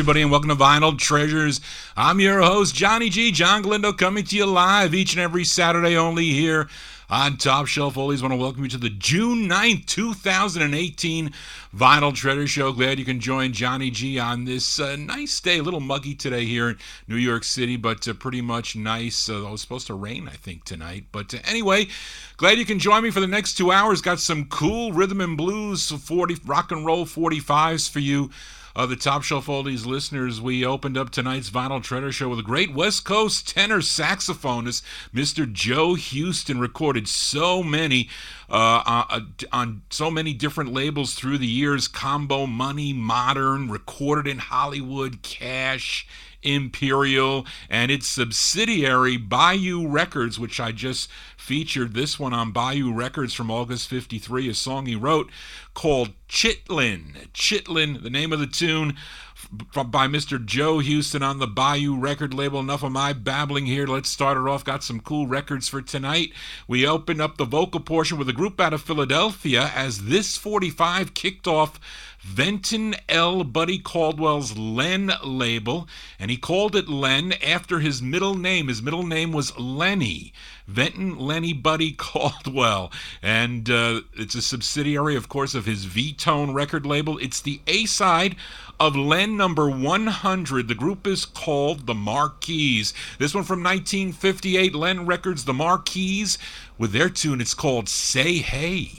everybody, and welcome to Vinyl Treasures. I'm your host, Johnny G, John Galindo, coming to you live each and every Saturday only here on Top Shelf Oldies. I want to welcome you to the June 9th, 2018 Vinyl Treasure Show. Glad you can join Johnny G on this nice day. A little muggy today here in New York City, but pretty much nice. It was supposed to rain, I think, tonight. But anyway, glad you can join me for the next 2 hours. Got some cool rhythm and blues, rock and roll 45s for you. The Top Shelf Oldies listeners. We opened up tonight's Vinyl Treasure Show with a great West Coast tenor saxophonist, Mr. Joe Houston. Recorded so many on so many different labels through the years: Combo Money, Modern, recorded in Hollywood, Cash, Imperial, and its subsidiary Bayou Records, which I just featured this one on Bayou Records from August 53, a song he wrote called Chitlin, the name of the tune by Mr. Joe Houston on the Bayou record label. Enough of my babbling here. Let's start it off. Got some cool records for tonight. We opened up the vocal portion with a group out of Philadelphia as this 45 kicked off Venton L. Buddy Caldwell's Len label, and he called it Len after his middle name. His middle name was Lenny. Venton Lenny Buddy Caldwell, and it's a subsidiary, of course, of his V-Tone record label. It's the A-side of Len number 100. The group is called The Marquis. This one from 1958, Len Records, The Marquis, with their tune. It's called Say Hey.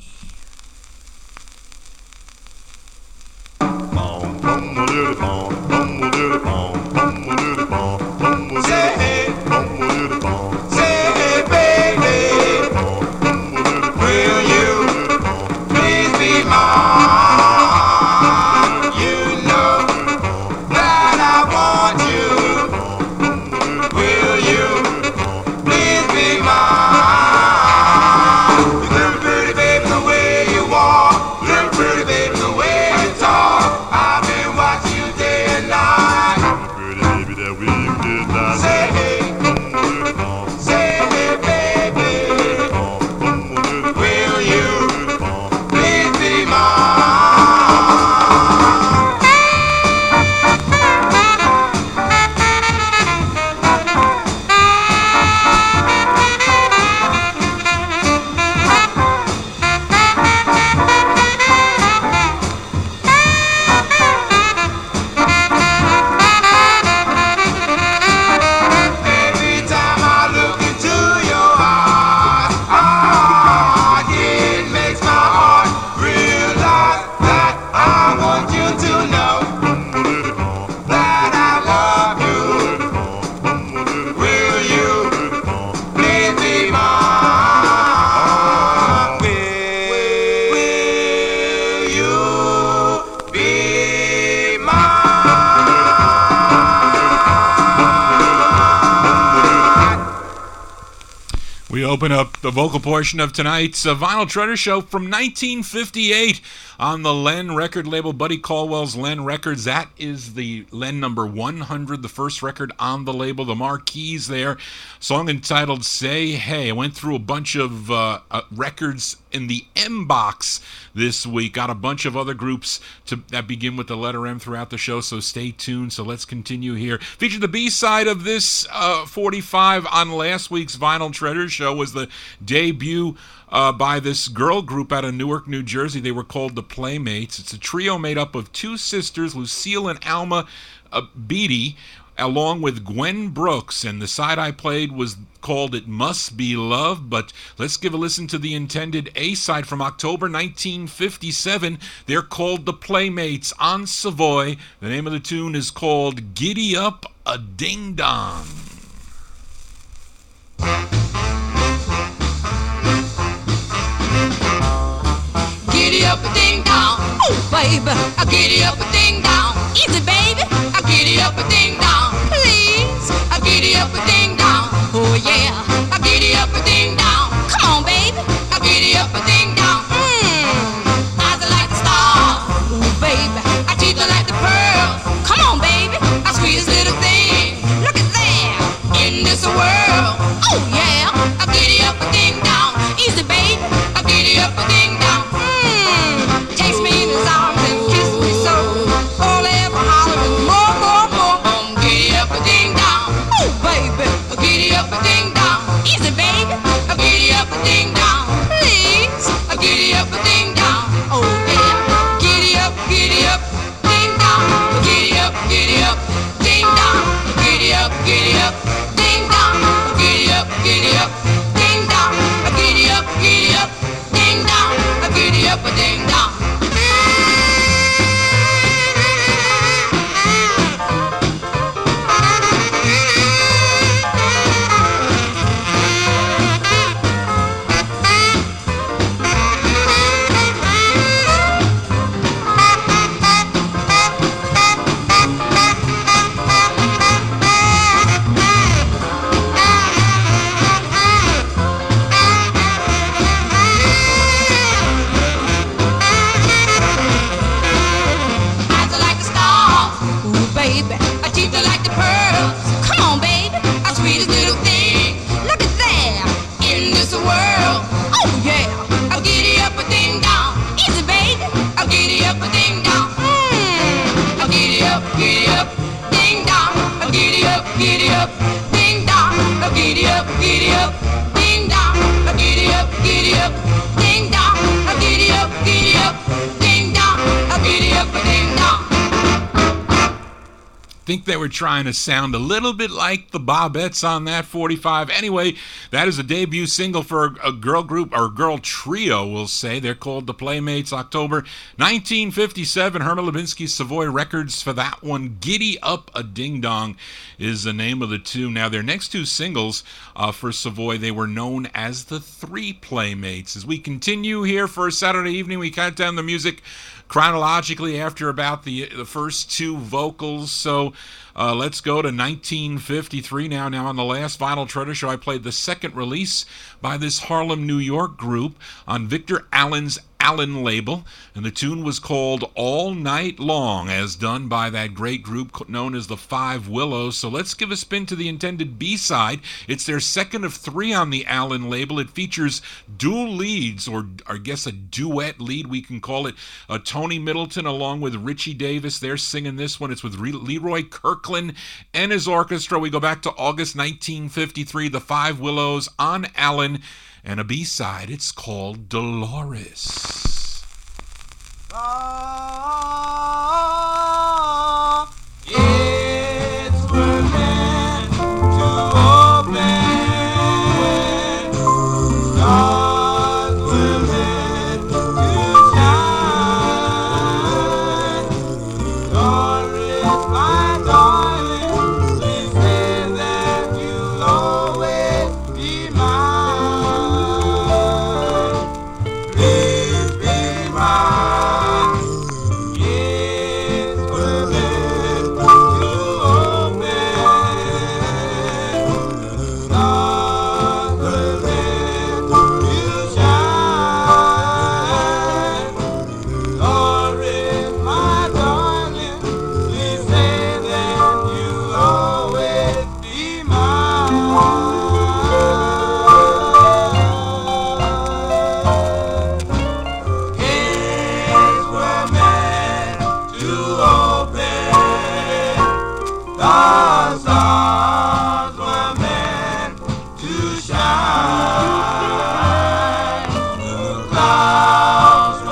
Say hey, say hey, baby, will you please be mine? You know that I want you. Will you please be mine? Little pretty baby, the way you walk, little pretty baby, the way you talk. I've been watching you day and night. Pretty baby, that we did not say hey. Say hey, baby, will you please be mine? Every time I look into your eyes, it makes my heart realize that I want you to know that I love you. Will you please be mine? Will you be mine? We open up the vocal portion of tonight's Vinyl Treasure Show from 1958 on the Len record label, Buddy Caldwell's Len Records. That is the Len number 100, the first record on the label, The Marquis there. Song entitled Say Hey. I went through a bunch of records in the M box this week. Got a bunch of other groups that begin with the letter M throughout the show, so stay tuned. So let's continue here. Featured the B-side of this 45 on last week's Vinyl Treasure Show was the debut by this girl group out of Newark, New Jersey. They were called the Playmates. It's a trio made up of two sisters, Lucille and Alma Beatty, along with Gwen Brooks, and the side I played was called It Must Be Love. But let's give a listen to the intended A-side from October 1957. They're called the Playmates on Savoy. The name of the tune is called Giddy Up a Ding Dong. Giddy up a ding dong, oh baby, I giddy up a ding dong. Easy baby, I giddy up a ding dong. Please, I giddy up a ding dong. Oh yeah, I giddy up a ding dong. Come on baby, I giddy up a ding dong. Eyes are like the stars, ooh baby, I teeth are like the pearls. Come on baby, I squeeze little thing. Look at that, in this world. Oh yeah, I giddy up a ding dong. Easy baby, I giddy up a ding dong. Takes me in his arms and kisses me so. Forever hollering more. think they were trying to sound a little bit like the Bobettes on that 45. Anyway, that is a debut single for a girl group, or girl trio, we'll say. They're called The Playmates. October 1957, Herman Lubinsky's Savoy Records for that one. Giddy Up a Ding Dong is the name of the tune. Now, their next two singles for Savoy, they were known as the Three Playmates. As we continue here for a Saturday evening, we count down the music chronologically after about the first two vocals. So let's go to 1953 now. Now, on the last Vinyl Treasure Show, I played the second release by this Harlem, New York group on Victor Allen's Allen label, and the tune was called All Night Long, as done by that great group known as the Five Willows. So let's give a spin to the intended B-side. It's their second of three on the Allen label. It features dual leads, or I guess a duet lead, we can call it. Tony Middleton along with Richie Davis. They're singing this one. It's with Leroy Kirkland and his orchestra. We go back to August 1953, the Five Willows on Allen, and a B-side. It's called Dolores. It's for men to open. Stars were meant to shine. Doris, my darling, please say that you'll always be mine. Please be mine. Yes, we're meant to open. Stars were meant to shine. Doris, my darling, please say that you'll always be mine. Gates were meant to open. The stars were meant to shine. The clouds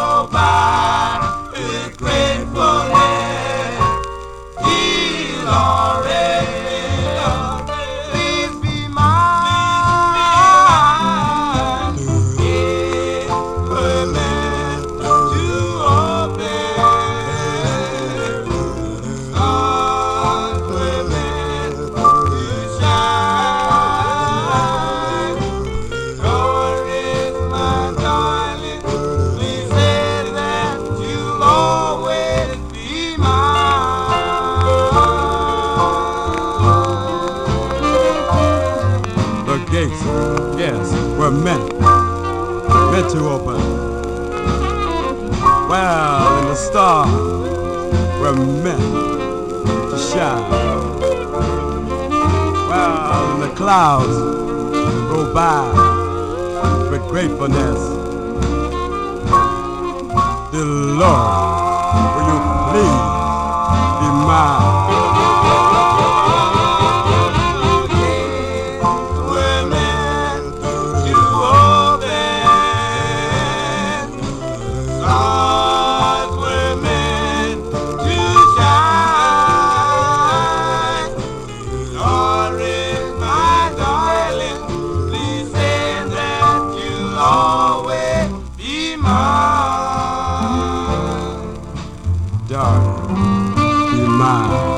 roll by with gratefulness. He'll already please be mine. Gates were meant to open. Stars were meant to shine. Doris, my darling, please say that you'll always be mine. The gates, yes, were meant to open. Well, and the stars were meant to shine. Well, and the clouds go by with gratefulness. Dolores, will you please be mine? We're meant to open. Stars were meant to shine. Doris, my darling, please say that you'll always be mine. Darling, be mine.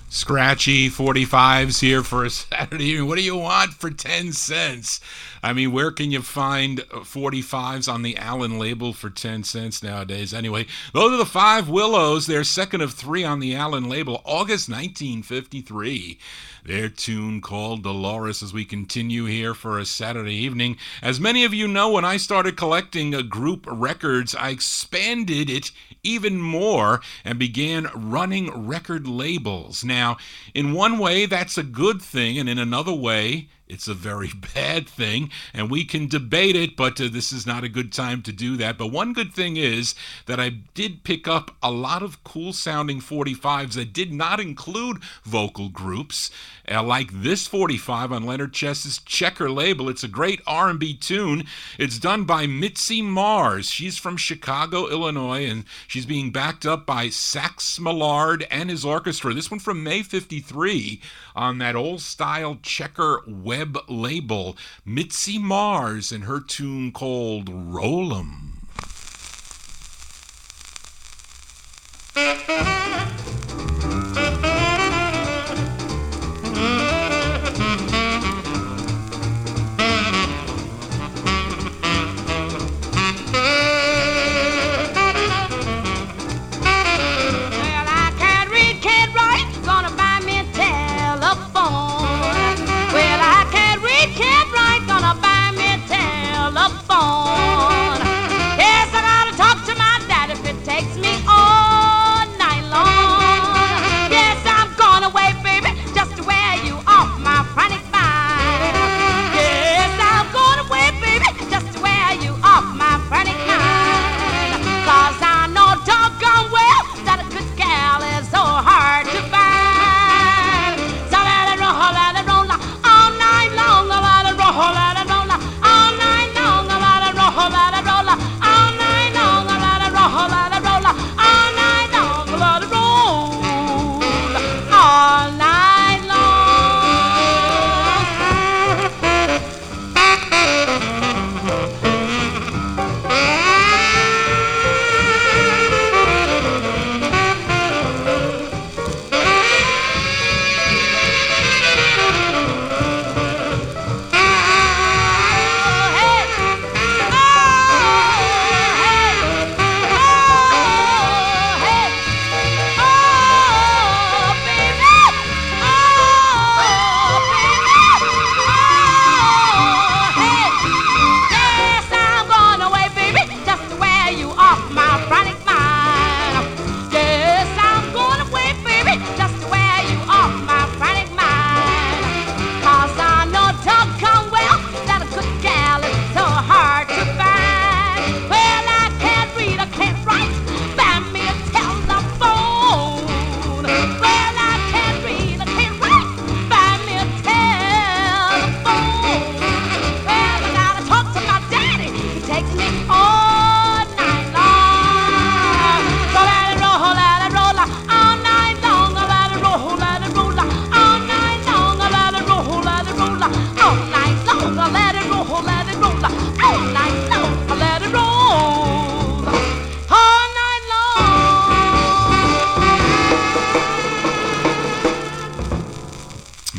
Scratchy 45s here for a Saturday evening. What do you want for 10 cents? I mean, where can you find 45s on the Allen label for 10 cents nowadays? Anyway, those are the Five Willows. They're second of three on the Allen label, August 1953. Their tune called Dolores, as we continue here for a Saturday evening. As many of you know, when I started collecting group records, I expanded it even more and began running record labels. Now, in one way, that's a good thing, and in another way, it's a very bad thing, and we can debate it, but this is not a good time to do that. But one good thing is that I did pick up a lot of cool-sounding 45s that did not include vocal groups, like this 45 on Leonard Chess's Checker label. It's a great R&B tune. It's done by Mitzi Mars. She's from Chicago, Illinois, and she's being backed up by Sax Millard and his orchestra. This one from May 53 on that old-style Checker web label. Mitzi Mars and her tune called Roll 'em. Yes, I gotta talk to my dad if it takes me all night long. Yes, I'm gone away, baby, just to wear you off my frantic mind. Yes, I'm gone away, baby, just to wear you off my frantic mind. 'Cause I know doggone well that a good gal is so hard to find. So let it roll all night long. Let it roll, let it roll. Let it roll all night long. Let it roll, let it roll all night long. Let it roll all night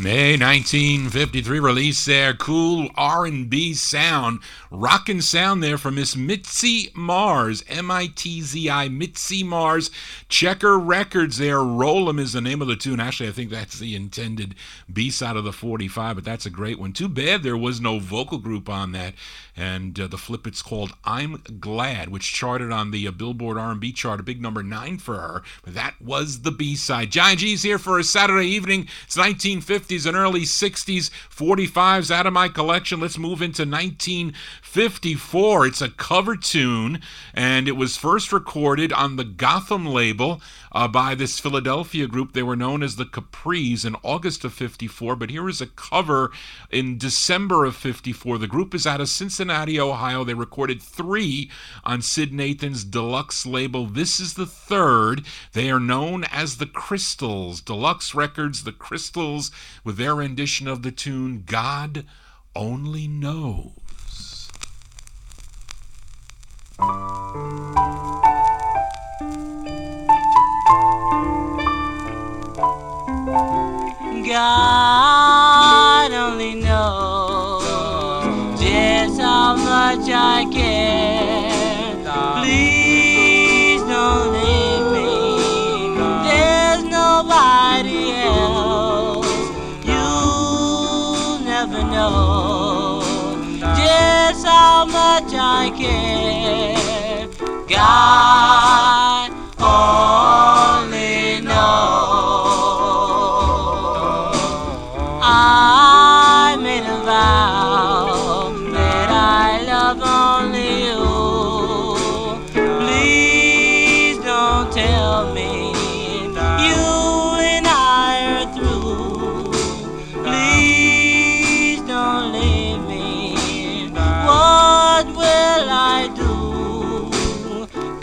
May 1953 release there. Cool R&B sound, rockin' sound there from Miss Mitzi Mars, M-I-T-Z-I, Mitzi Mars. Checker Records there. Roll 'em is the name of the tune. Actually, I think that's the intended B-side of the 45, but that's a great one. Too bad there was no vocal group on that. And the flip, it's called I'm Glad, which charted on the Billboard R&B chart, a big number 9 for her. But that was the B-side. Johnny G's here for a Saturday evening. It's 1950s and early 60s, 45s out of my collection. Let's move into 1954. It's a cover tune, and it was first recorded on the Gotham label by this Philadelphia group. They were known as the Capris in August of 54, but here is a cover in December of 54. The group is out of Cincinnati, Ohio. They recorded 3 on Sid Nathan's deluxe label. This is the third. They are known as the Crystals. Deluxe Records, the Crystals, with their rendition of the tune God Only Knows. God only knows just how much I care. Please don't leave me. There's nobody else. You'll never know just how much I care. God only knows. I made a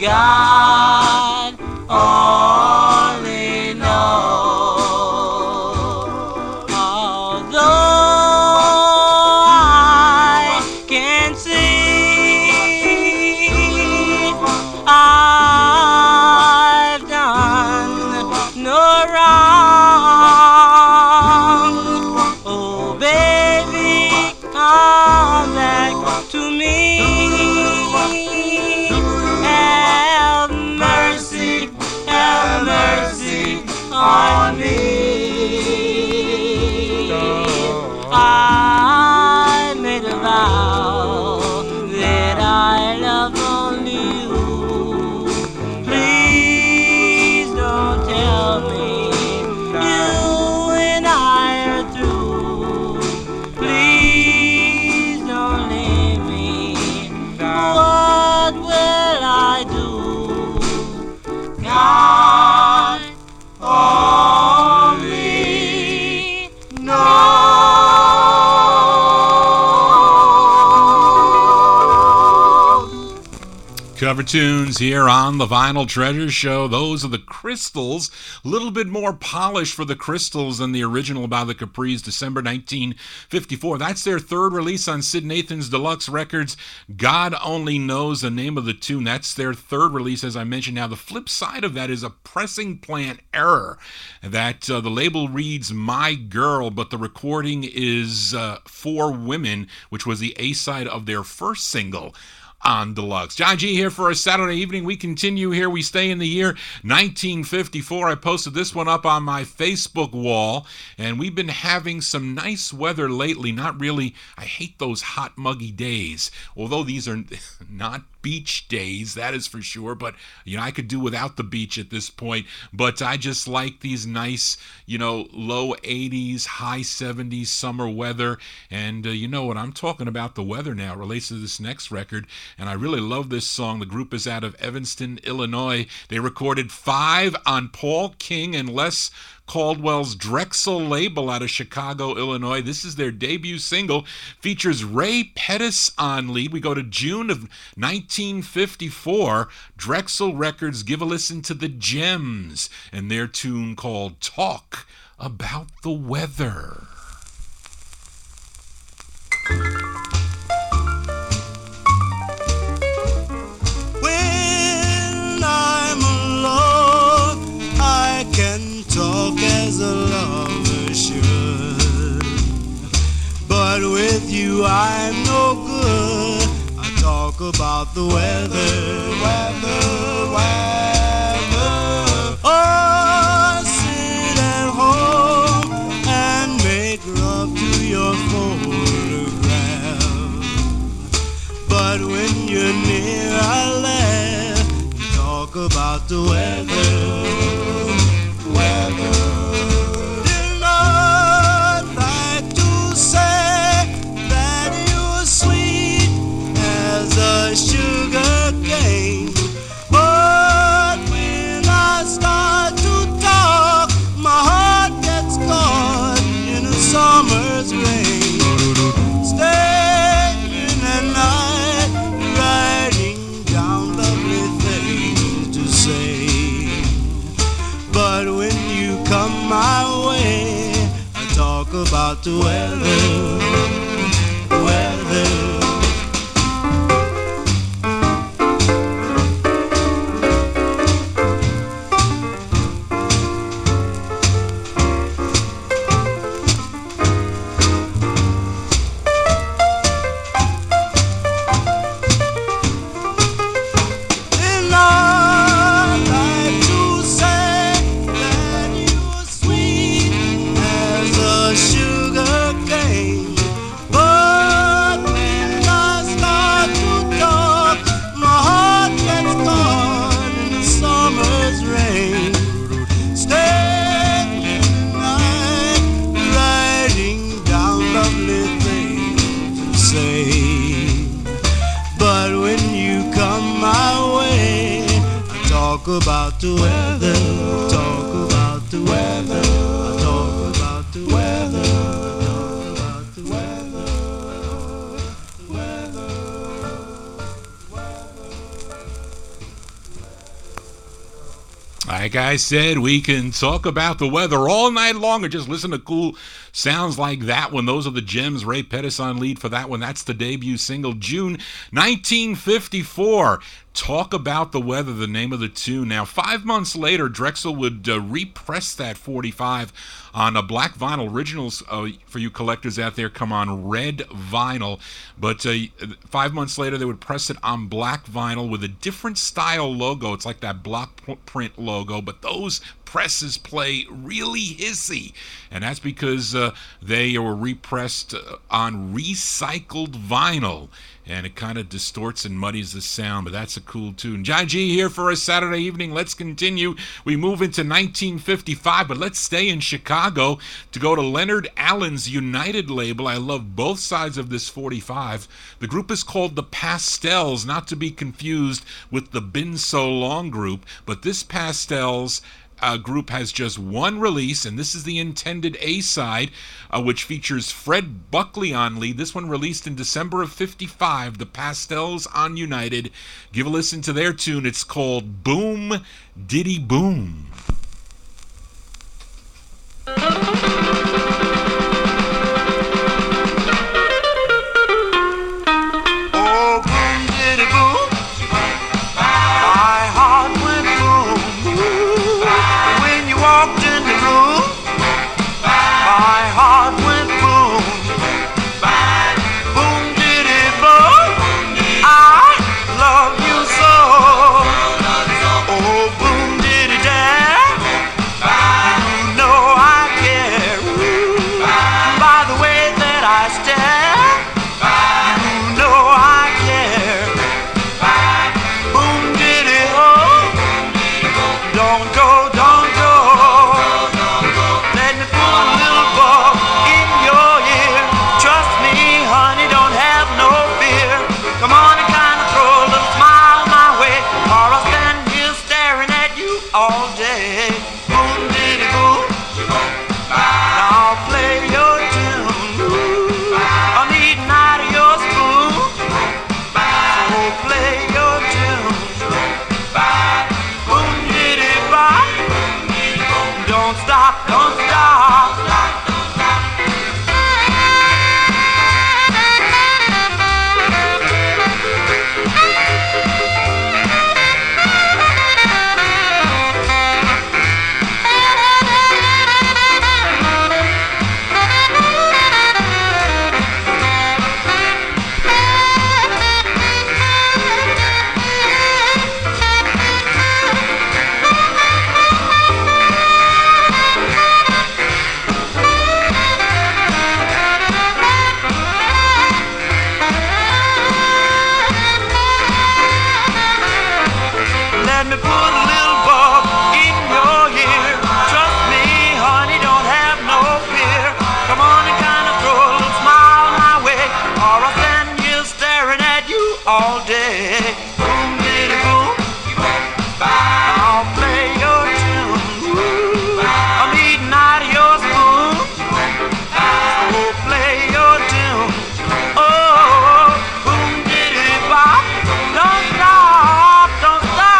God only knows. Although I can see I've done no wrong, oh baby, come back to me. Have mercy on me. I made a vow that I love only you. Please don't tell me you and I are through. Please don't leave me. What will I do? God only knows. Cover tunes here on the Vinyl Treasure Show. Those are the Crystals. A little bit more polish for the Crystals than the original by the Capris, December 1954. That's their third release on Sid Nathan's Deluxe Records. God Only Knows, the name of the tune. That's their third release, as I mentioned. Now, the flip side of that is a pressing plant error. That the label reads My Girl, but the recording is For Women, which was the A-side of their first single on Deluxe. John G here for a Saturday evening. We continue here. We stay in the year 1954. I posted this one up on my Facebook wall, and we've been having some nice weather lately. Not really. I hate those hot, muggy days, although these are not beach days, that is for sure, but I could do without the beach at this point. But I just like these nice, low 80s, high 70s summer weather. And you know what I'm talking about, the weather now. It relates to this next record, and I really love this song. The group is out of Evanston, Illinois. They recorded 5 on Paul King and Les Caldwell's Drexel label out of Chicago, Illinois. This is their debut single. Features Ray Pettis on lead. We go to June of 1954. Drexel Records. Give a listen to the Gems and their tune called Talk About the Weather. When I'm alone, I can talk as a lover should, but with you I'm no good. I talk about the weather. Oh, sit at home and make love to your photograph, but when you're near I laugh. You talk about the weather. Did not like to say that you're sweet as a sugar cane, but when I start to talk, my heart gets caught in a summer's rain. Staying at night, writing down lovely things to say, but when you come my way, I talk about the weather. And I like to say that you're sweet as a sugar cane, but when I start to talk, my heart gets caught in the summer's rain. Staying at night, writing down lovely things to say, but when you come my way, I talk about the weather. Talk about the weather. I talk about the weather. Talk about the weather. Like I said, we can talk about the weather all night long or just listen to cool sounds like that one. Those are the gems. Ray Pettis on lead for that one. That's the debut single, June 1954. Talk About the Weather, the name of the tune. Now, 5 months later, Drexel would repress that 45 on a black vinyl. Originals, for you collectors out there, come on red vinyl. But 5 months later, they would press it on black vinyl with a different style logo. It's like that block print logo, but those presses play really hissy. And that's because they were repressed on recycled vinyl. And it kind of distorts and muddies the sound, but that's a cool tune. John G here for a Saturday evening. Let's continue. We move into 1955, but let's stay in Chicago to go to Leonard Allen's United label. I love both sides of this 45. The group is called the Pastels, not to be confused with the Been So Long group, but this Pastels group has just one release, and this is the intended A-side, which features Fred Buckley on lead. This one released in December of 55, the Pastels on United. Give a listen to their tune. It's called Boom Diddy Boom. Oh, boom, diddy, boom. My heart went boom. When you walked in the room, my heart went boom. Boom, diddy, boom. I love you so. Oh, boom, diddy, dad. You know I care. By the way that I stare, you know I care. Boom, diddy, oh. Don't go, don't go. Let me put a little bug in your ear. Trust me, honey, don't have no fear. Come on and kind of throw a little smile my way, or I'll stand here staring at you all day. Boom, diddy, boom. Now play your tune. I'm eating out of your spoon. So play your tune. Boom, diddy, bop. Don't stop, don't stop. Let me put a little bug in your ear. Trust me, honey, don't have no fear. Come on and kind of throw a little smile my way, or I'll stand here staring at you all day. Boom, diddy, boom. I'll play your tune. I'm eating out of your spoon. So play your tune. Oh, boom, diddy, bop. Don't stop, don't stop.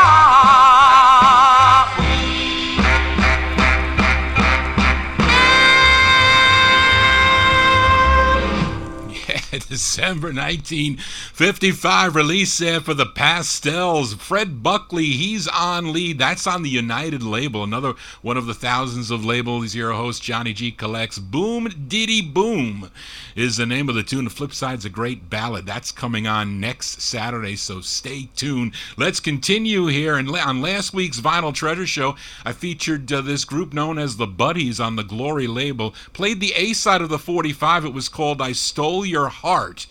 December 1955 release there for the Pastels. Fred Buckley, he's on lead. That's on the United label, another one of the thousands of labels your host Johnny G collects. Boom Diddy Boom is the name of the tune. The flip side's a great ballad. That's coming on next Saturday, so stay tuned. Let's continue here. And on last week's Vinyl Treasure Show, I featured this group known as the Buddies on the Glory label. Played the A-side of the 45. It was called I Stole Your Heart.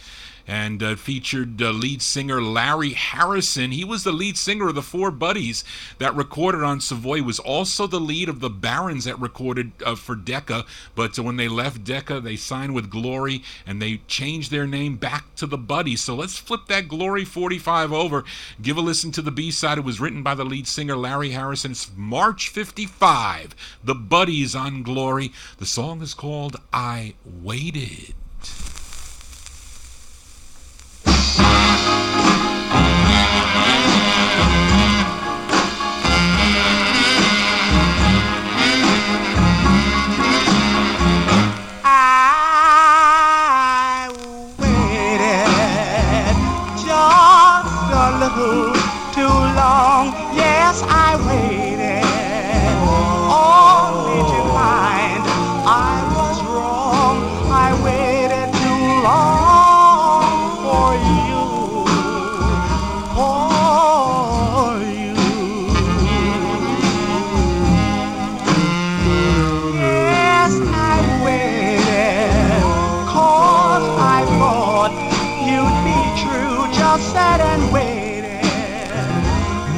And featured lead singer Larry Harrison. He was the lead singer of the Four Buddies that recorded on Savoy. Was also the lead of the Barons that recorded for Decca. But when they left Decca, they signed with Glory, and they changed their name back to the Buddies. So let's flip that Glory 45 over. Give a listen to the B-side. It was written by the lead singer Larry Harrison. It's March 55. The Buddies on Glory. The song is called I Waited. too long. Yes, I waited only to find I was wrong. I waited too long for you, for you. Yes, I waited, 'cause I thought you'd be true. Just sat and waited.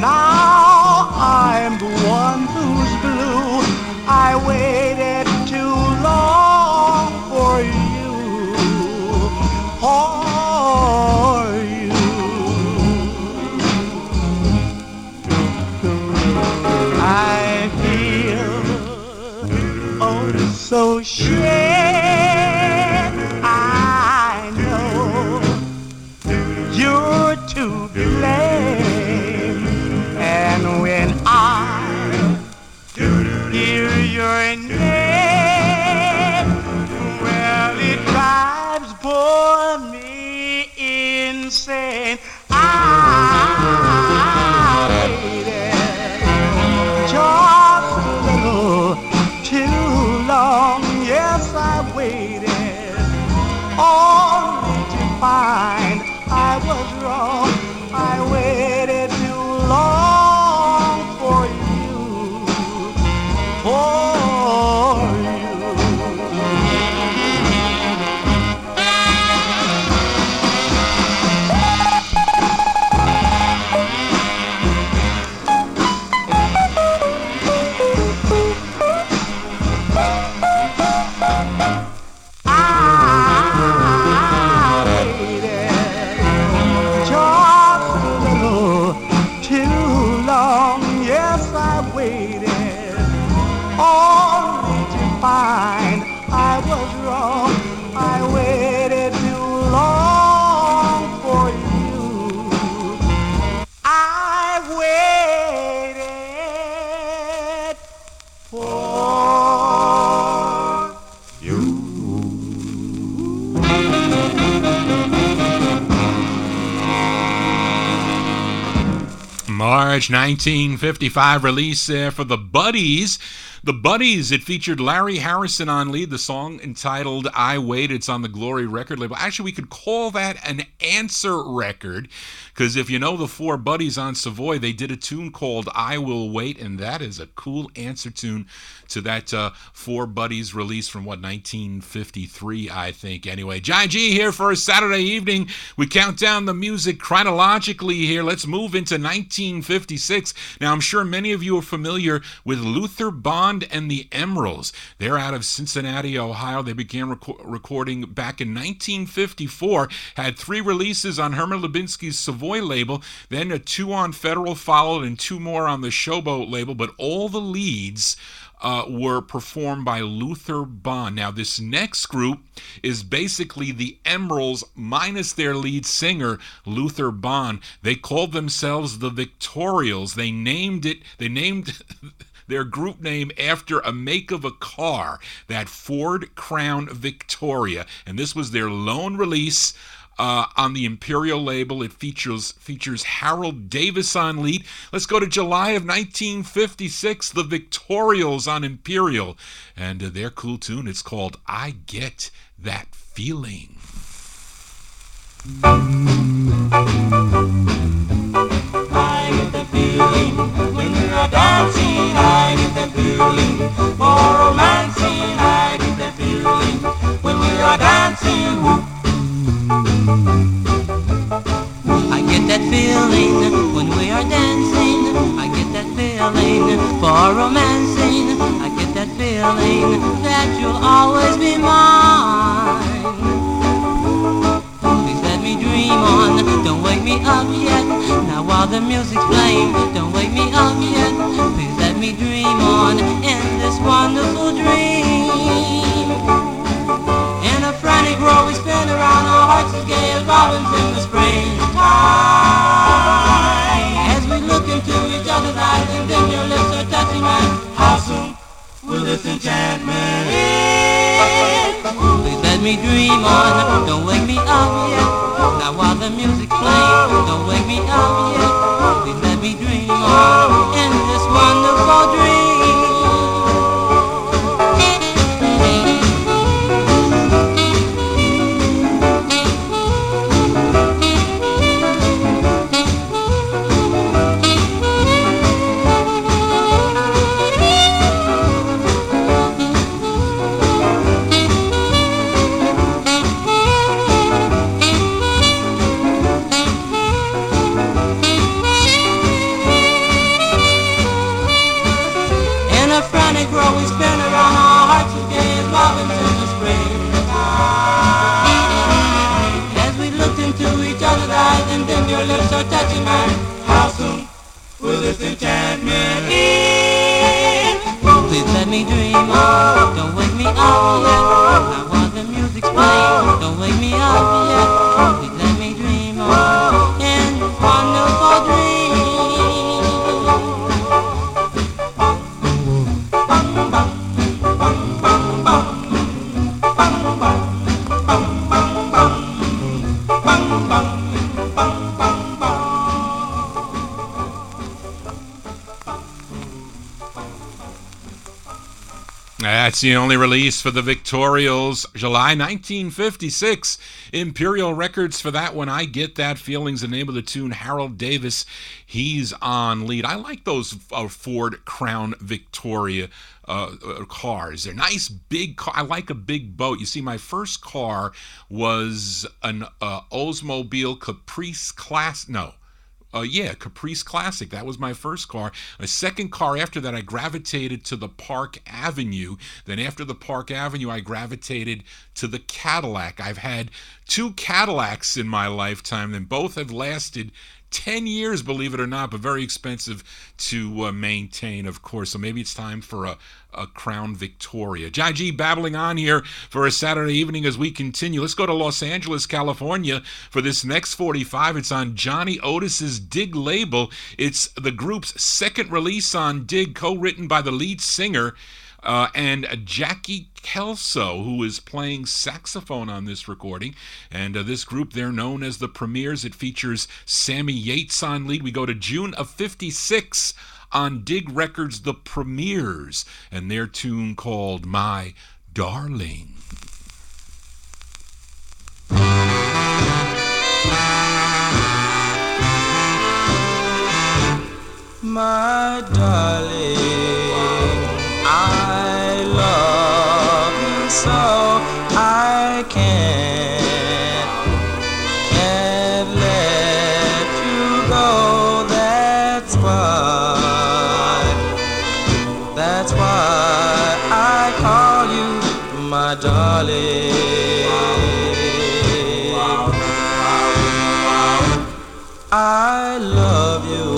Now I'm the one who's blue. I waited too long for you, for you. I feel oh so sad. I know you're to blame, and when I hear your name, well, it drives poor me insane. I waited just a little too long. Yes, I waited only to find I was wrong. I waited too long for you, for you. Find I was wrong. I waited too long for you. I waited for you. March 1955 release for the Buddies. The Buddies, it featured Larry Harrison on lead, the song entitled I Wait. It's on the Glory record label. Actually, we could call that an answer record, because if you know the four Buddies on Savoy, they did a tune called I Will Wait, and that is a cool answer tune to that Four Buddies release from, 1953, I think. Anyway, Johnny G here for a Saturday evening. We count down the music chronologically here. Let's move into 1956. Now, I'm sure many of you are familiar with Luther Bond and the Emeralds. They're out of Cincinnati, Ohio. They began recording back in 1954, had 3 releases on Herman Lubinsky's Savoy label, then 2 on Federal followed, and 2 more on the Showboat label, but all the leads were performed by Luther Bond. Now, this next group is basically the Emeralds minus their lead singer, Luther Bond. They called themselves the Victorials. They named their group name after a make of a car, that Ford Crown Victoria. And this was their lone release on the Imperial label. It features Harold Davis on lead. Let's go to July of 1956, the Victorials on Imperial. And their cool tune, it's called I Get That Feeling. I get that feeling when we are dancing. I get that feeling for romancing. I get that feeling when we are dancing. I get that feeling when we are dancing. I get that feeling for romancing. I get that feeling that you'll always be mine. Please let me dream on, don't wake me up yet. Now while the music's playing, don't wake me up yet. Please let me dream on in this wonderful dream. In a frantic whirl we spin around, our hearts as gay as robins in the springtime. As we look into each other's eyes and then your lips are touching mine, how soon will this enchantment end? Please let me dream on, don't wake me up yet. Now while the music's playing, don't wake me up yet. so touching man. How soon will this enchantment end? Please let me dream on, don't wake me up yet. Now while the music's playing, don't wake me up yet. Please let me dream on in this wonderful dream. That's the only release for the Victorials, July 1956. Imperial Records for that one. I Get That Feeling's the name of the tune. Harold Davis, he's on lead. I like those Ford Crown Victoria cars. They're nice big car. I like a big boat. You see, my first car was an Oldsmobile Caprice Class. No. Caprice Classic. That was my first car. My second car after that, I gravitated to the Park Avenue. Then after the Park Avenue, I gravitated to the Cadillac. I've had 2 Cadillacs in my lifetime, and both have lasted 10 years, believe it or not, but very expensive to maintain, of course. So maybe it's time for a Crown Victoria. Johnny G babbling on here for a Saturday evening as we continue. Let's go to Los Angeles, California for this next 45. It's on Johnny Otis's Dig label. It's the group's second release on Dig, co-written by the lead singer and Jackie Kelso, who is playing saxophone on this recording. And this group, they're known as the Premiers. It features Sammy Yates on lead. We go to June of 56 on Dig Records, the Premiers, and their tune called My Darling. My darling, I love you so I can't let you go. That's why I call you my darling. I love you.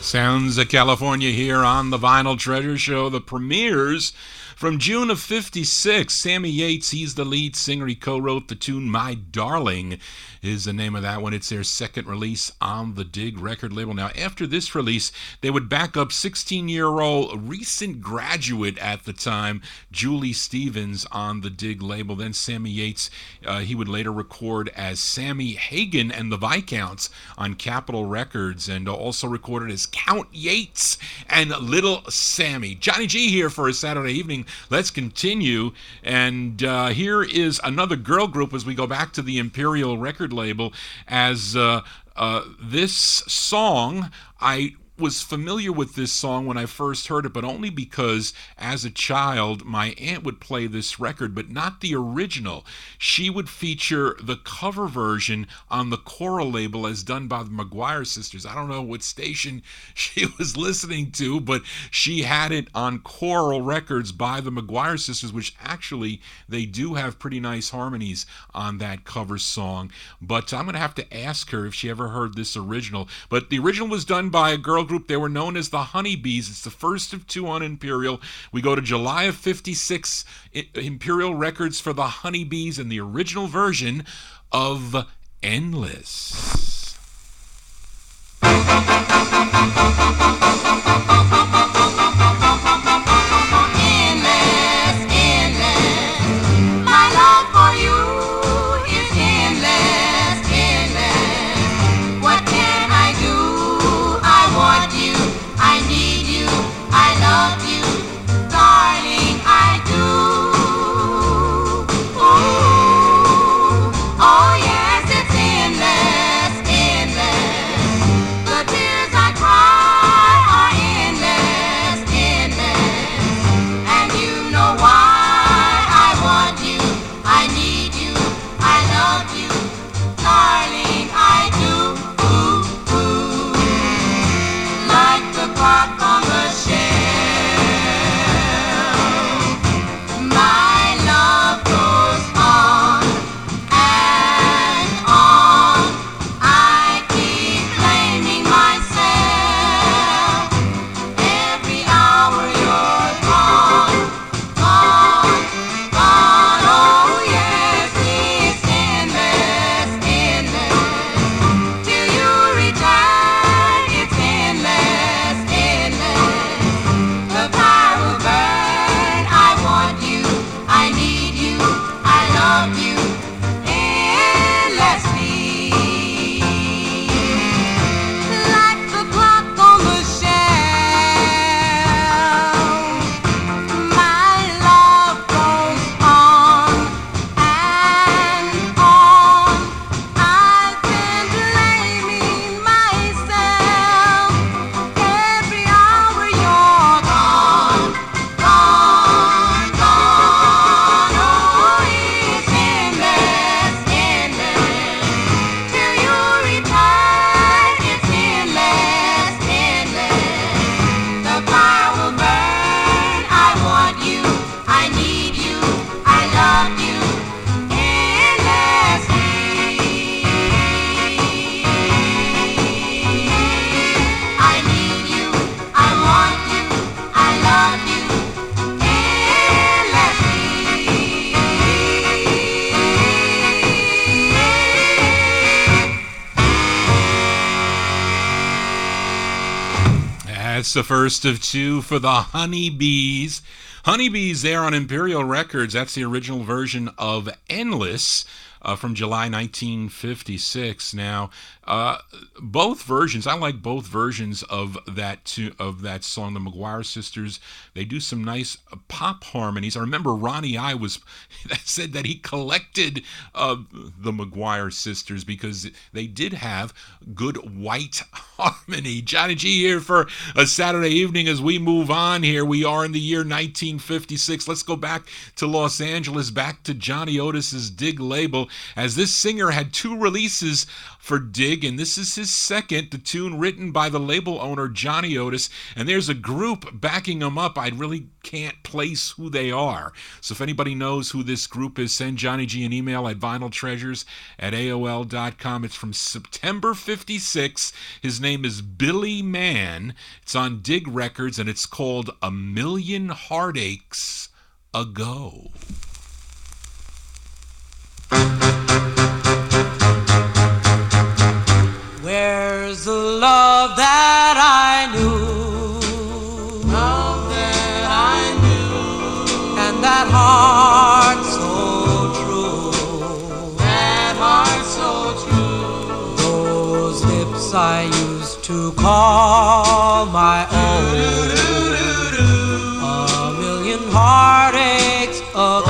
Sounds of California here on the Vinyl Treasure Show. The Premiers From June of 56, Sammy Yates, he's the lead singer. He co-wrote the tune My Darling is the name of that one. It's their second release on the Dig record label. Now, after this release, they would back up 16-year-old recent graduate at the time, Julie Stevens, on the Dig label. Then Sammy Yates, he would later record as Sammy Hagen and the Viscounts on Capitol Records, and also recorded as Count Yates and Little Sammy. Johnny G here for a Saturday evening. Let's continue, and here is another girl group as we go back to the Imperial record label, as this song, I was familiar with this song when I first heard it, but only because as a child my aunt would play this record, but not the original. She would feature the cover version on the choral label as done by the McGuire sisters. I don't know what station she was listening to, but she had it on choral records by the McGuire sisters, which actually they do have pretty nice harmonies on that cover song. But I'm going to have to ask her if she ever heard this original. But the original was done by a girl group. They were known as the Honeybees. It's the first of two on Imperial. We go to July of 56, Imperial Records for the Honeybees, and the original version of Endless. That's the first of two for the Honeybees. Honeybees there on Imperial Records. That's the original version of Endless from July 1956. Now, both versions, I like both versions of that song. The McGuire sisters, they do some nice pop harmonies. I remember Ronnie I said that he collected the McGuire sisters because they did have good white harmony. Johnny G here for a Saturday evening as we move on here. We are in the year 1956. Let's go back to Los Angeles, back to Johnny Otis's Dig label, as this singer had two releases for Dig, and this is his second, the tune written by the label owner Johnny Otis, and there's a group backing him up. I really can't place who they are, so if anybody knows who this group is, send Johnny G an email at vinyltreasures@aol.com. It's from September 56. His name is Billy Mann. It's on Dig Records, and it's called A Million Heartaches ago. Where's the love that I knew? Love that I knew. And that heart so true. That heart so true. Those lips I used to call my own. A million heartaches ago.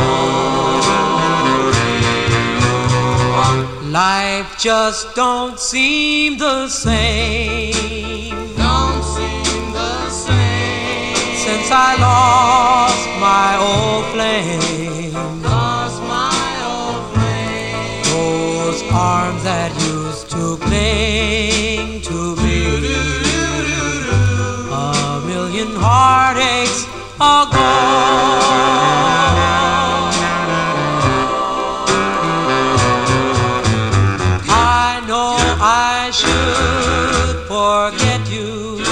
Life just don't seem the same. Don't seem the same. Since I lost my old flame. Lost my old flame. Those arms that used to cling to me. A million heartaches ago. I should forget you,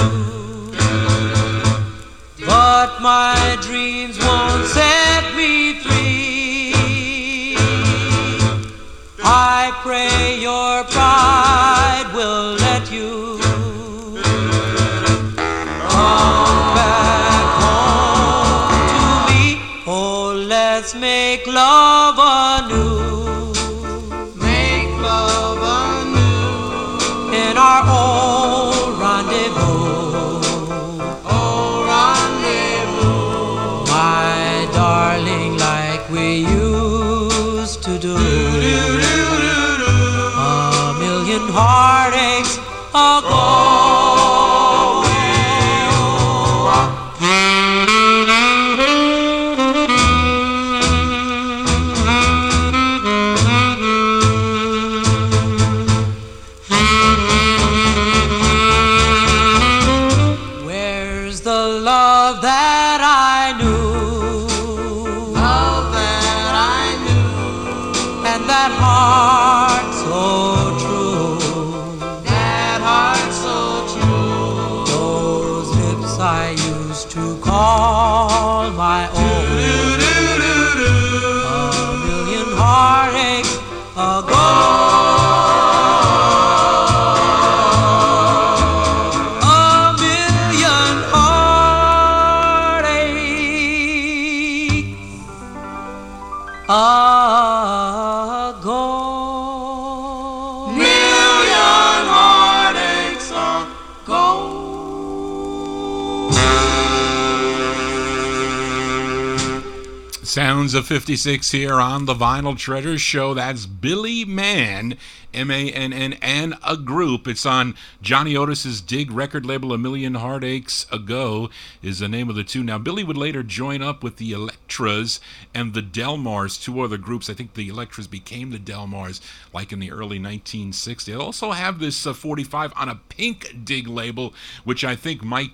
but my dreams won't set me free. I pray your pride will let you come back home to me. Oh, let's make love anew. In our old rendezvous, my darling, like we used to do. A million heartaches ago. All my own. A million heartaches ago. A million heartaches ago. Million heartaches ago. Sounds of 56 here on the Vinyl Treasure Show. That's Billy Mann, M-A-N-N, and a group. It's on Johnny Otis's Dig record label. A Million Heartaches Ago is the name of the tune. Now, Billy would later join up with the Electras and the Delmars, two other groups. I think the Electras became the Delmars like in the early 1960s. They also have this 45 on a Pink Dig label, which I think might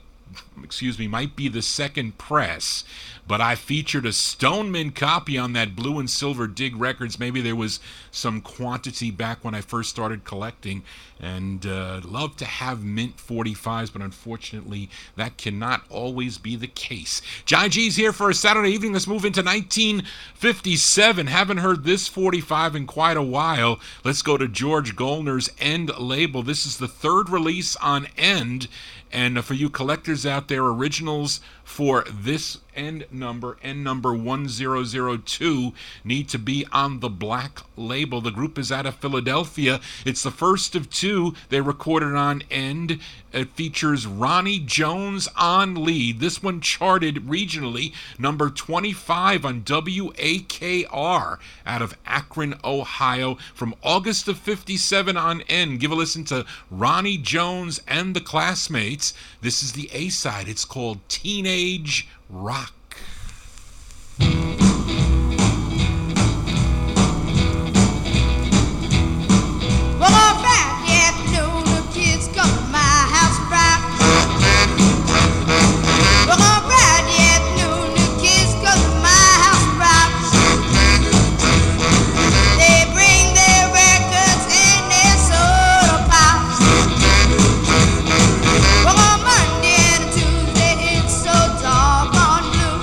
be the second press, but I featured a Stoneman copy on that Blue and Silver Dig Records. Maybe there was some quantity back when I first started collecting, and love to have mint 45s, but unfortunately that cannot always be the case. JohnnyGs here for a Saturday evening. Let's move into 1957. Haven't heard this 45 in quite a while. Let's go to George Goldner's End label. This is the third release on End. And for you collectors out there, originals for this End number 1002, need to be on the black label. The group is out of Philadelphia. It's the first of two they recorded on End. It features Ronnie Jones on lead. This one charted regionally, number 25 on WAKR out of Akron, Ohio, from August of 57 on End. Give a listen to Ronnie Jones and the Classmates. This is the A-side. It's called Teenage Rock. Well, on Friday afternoon, the kids come to my house and rock. Well, on Friday afternoon, the kids come to my house and rock. They bring their records and their soda pops. Well, on Monday and Tuesday, it's so doggone blue.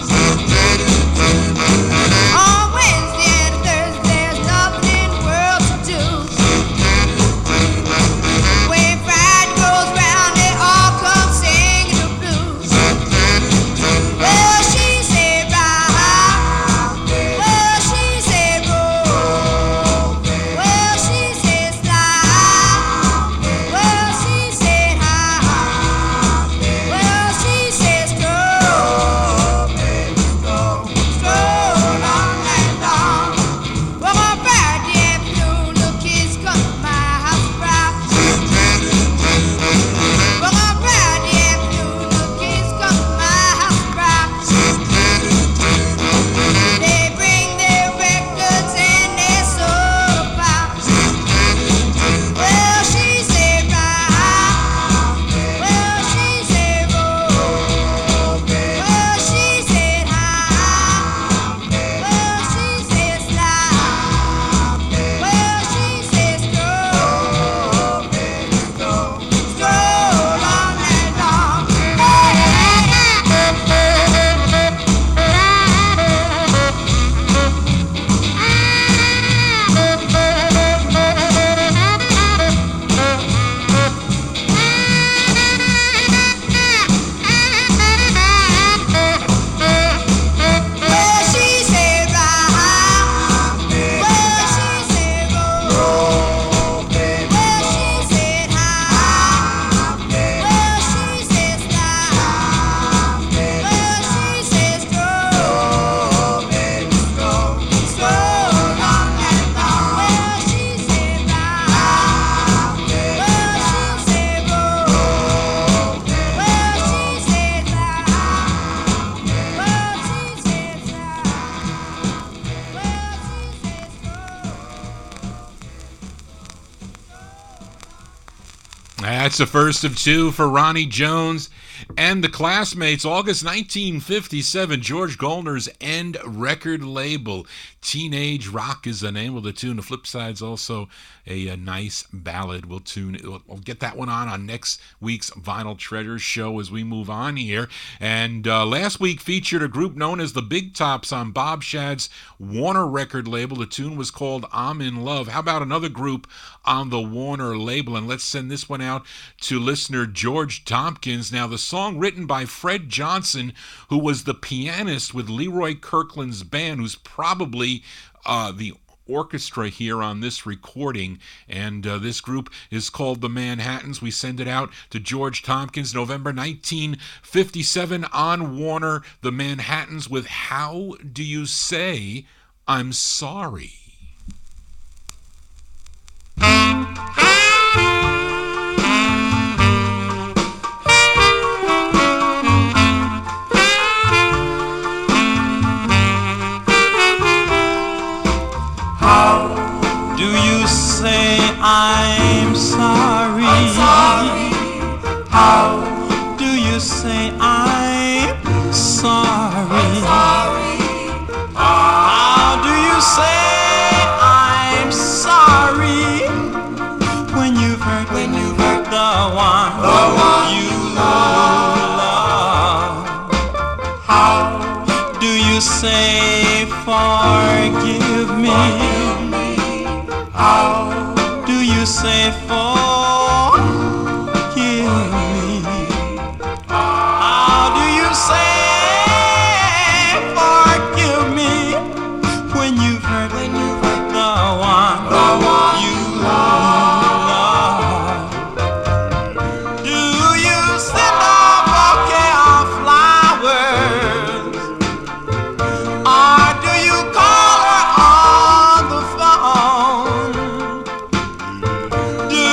That's the first of two for Ronnie Jones and the Classmates. August 1957, George Goldner's End record label. Teenage Rock is the name of the tune. The flip side's also a nice ballad. We'll get that one on next week's Vinyl Treasure Show as we move on here. And last week featured a group known as the Big Tops on Bob Shad's Warner record label. The tune was called I'm in Love. How about another group on the Warner label? And let's send this one out to listener George Tompkins. Now, the song written by Fred Johnson, who was the pianist with Leroy Kirkland's band, who's probably the orchestra here on this recording, and this group is called the Manhattans. We send it out to George Tompkins, November 1957 on Warner, the Manhattans with How Do You Say I'm Sorry? Do you say I'm sorry? I'm sorry. How do you say I'm sorry? I'm sorry. How do you say I'm sorry when you've hurt the one you love? How do you say forgive me? How do you say forgive me? How do you say forgive me when you've hurt the one you love? Do you send a bouquet of flowers, or do you call her on the phone? Do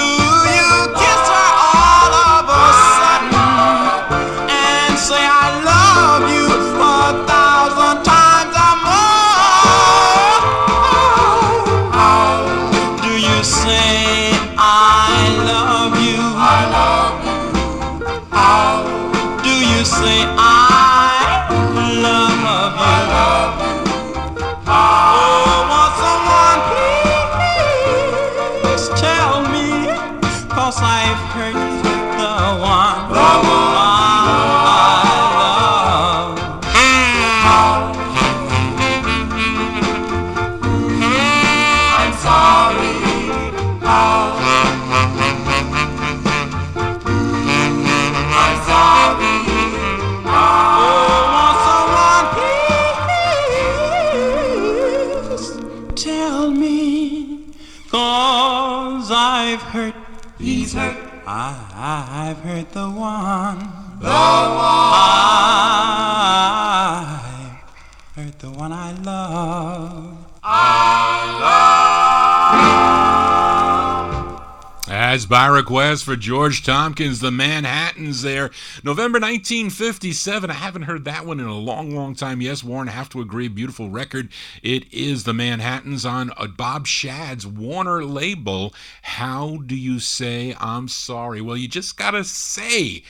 you kiss her all of a sudden and say I love you 1,000 times or more? How do you say I love you? I love you. How do you say I love you? I love you. Oh, won't someone please tell me, 'cause I've hurt the one I love. I'm sorry. I'm sorry. Oh, won't someone please tell me, 'cause I've hurt. He's hurt. I've hurt the one. I've hurt the one I love. As by request for George Tompkins, the Manhattans there. November 1957. I haven't heard that one in a long, long time. Yes, Warren, I have to agree. Beautiful record. It is the Manhattans on Bob Shad's Warner label. How do you say I'm sorry? Well, you just gotta say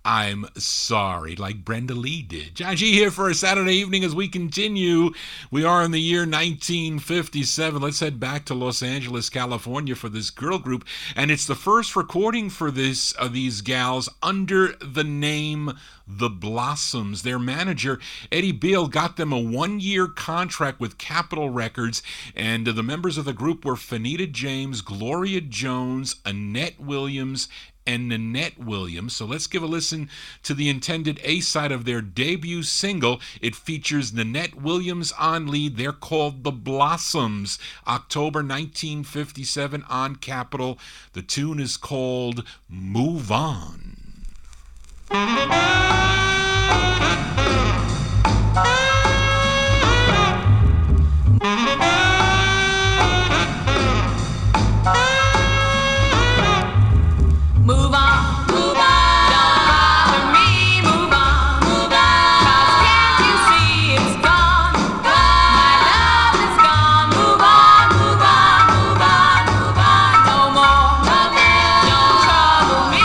I'm sorry, like Brenda Lee did. John G here for a Saturday evening as we continue. We are in the year 1957. Let's head back to Los Angeles, California for this girl group. And it's the first recording for these gals under the name The Blossoms. Their manager, Eddie Beale, got them a 1-year contract with Capitol Records. And the members of the group were Fanita James, Gloria Jones, Annette Williams, and Nanette Williams. So let's give a listen to the intended A-side of their debut single. It features Nanette Williams on lead. They're called The Blossoms. October 1957 on Capitol. The tune is called Move On. Move on, move on. Don't bother me. Move on, move on. 'Cause can't you see it's gone, gone? My love is gone. Move on, move on, move on, move on. No more, no more. Don't trouble me.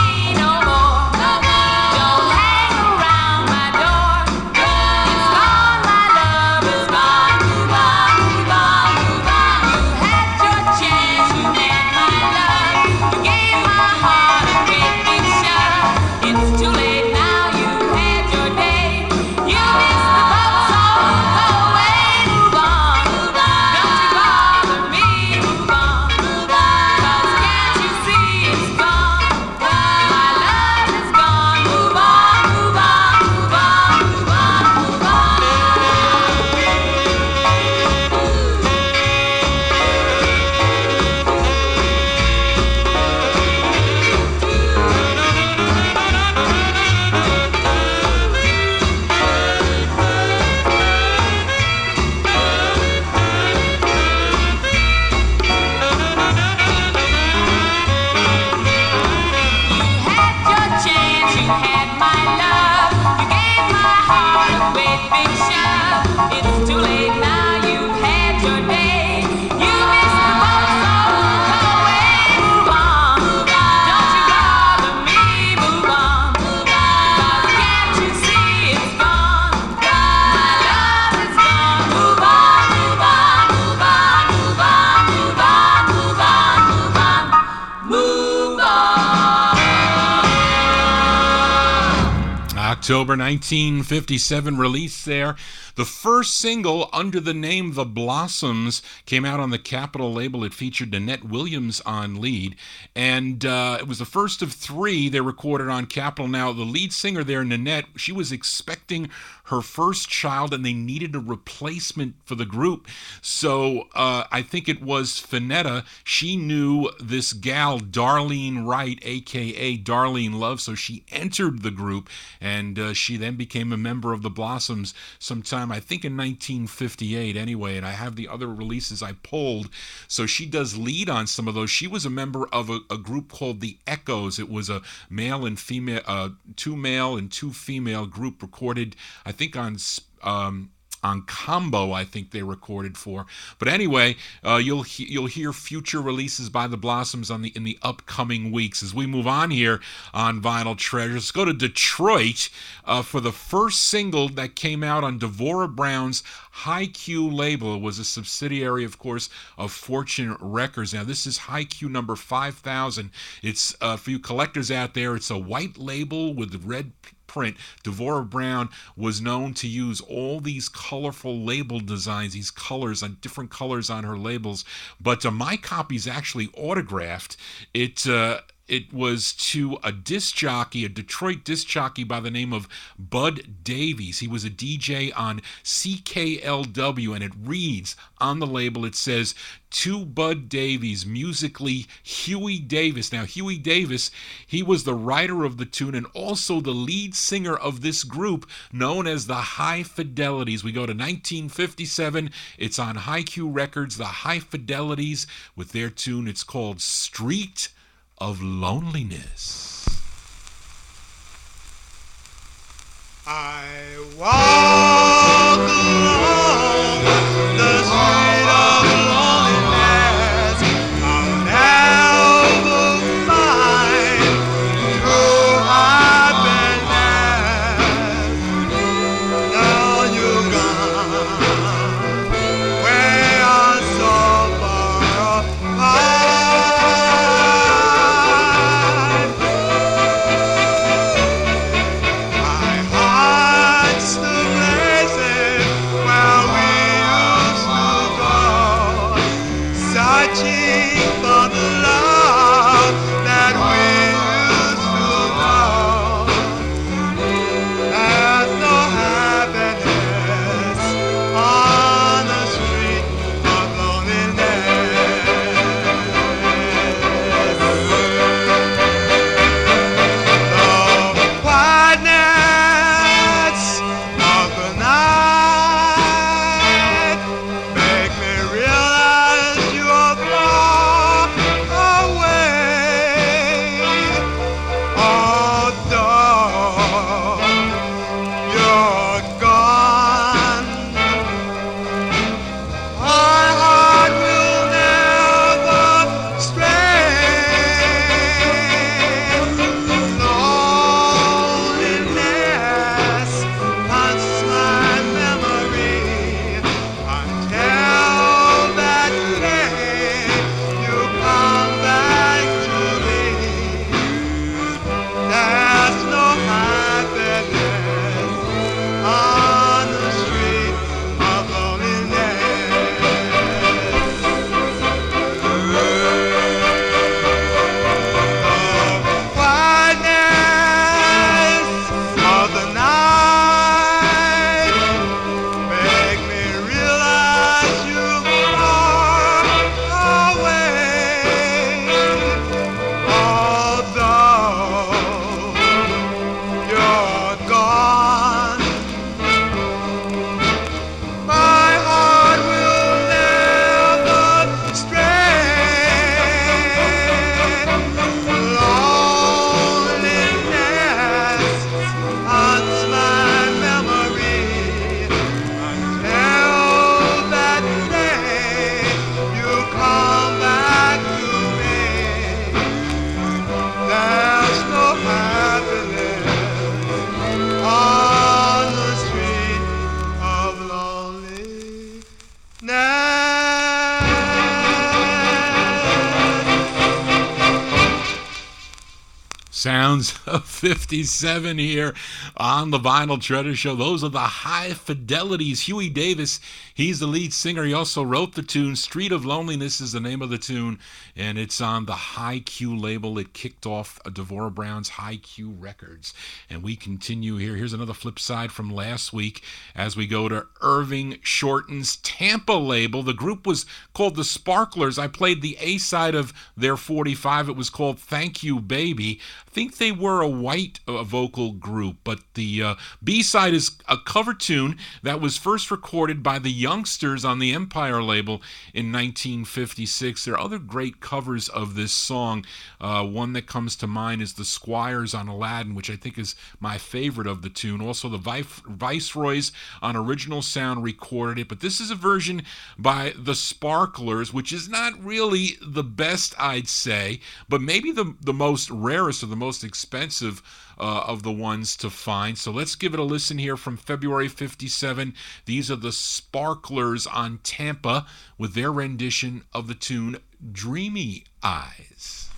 October 1957 release there. The first single under the name The Blossoms came out on the Capitol label. It featured Nanette Williams on lead, and it was the first of three they recorded on Capitol. Now, the lead singer there, Nanette, she was expecting her first child, and they needed a replacement for the group. So I think it was Finetta. She knew this gal, Darlene Wright, a.k.a. Darlene Love, so she entered the group, and she then became a member of the Blossoms sometime, I think in 1958 anyway, and I have the other releases I pulled. So she does lead on some of those. She was a member of a group called the Echoes. It was a male and female, two male and two female group recorded, I think on Combo, I think they recorded for. But anyway, you'll hear future releases by the Blossoms in the upcoming weeks. As we move on here on Vinyl Treasures, let's go to Detroit for the first single that came out on Devorah Brown's High Q label. It was a subsidiary, of course, of Fortune Records. Now, this is High Q number 5000. It's for you collectors out there, it's a white label with red print. Devorah Brown was known to use all these colorful label designs, these colors on different colors on her labels, but my copy's actually autographed. It was to a disc jockey, a Detroit disc jockey by the name of Bud Davies. He was a DJ on CKLW, and it reads on the label, it says, to Bud Davies, musically Huey Davis. Now, Huey Davis, he was the writer of the tune and also the lead singer of this group known as the High Fidelities. We go to 1957. It's on High Q Records, the High Fidelities, with their tune. It's called Street of Loneliness. I walk along the street of loneliness. I'll never find true happiness. Now you're gone, we are so far apart. Sounds of 57 here on the Vinyl Treasure Show. Those are the High Fidelities. Huey Davis, he's the lead singer. He also wrote the tune. Street of Loneliness is the name of the tune, and it's on the High Q label. It kicked off Devorah Brown's High Q Records. And we continue here. Here's another flip side from last week as we go to Irving Shorten's Tampa label. The group was called the Sparklers. I played the A side of their 45. It was called Thank You Baby. I think they were a white vocal group, but the B-side is a cover tune that was first recorded by the Youngsters on the Empire label in 1956. There are other great covers of this song. One that comes to mind is the Squires on Aladdin, which I think is my favorite of the tune. Also, the Viceroys on Original Sound recorded it, but this is a version by the Sparklers, which is not really the best, I'd say, but maybe the most rarest or the most expensive of the ones to find. So let's give it a listen here from February 57. These are the Sparklers on Tampa with their rendition of the tune Dreamy Eyes.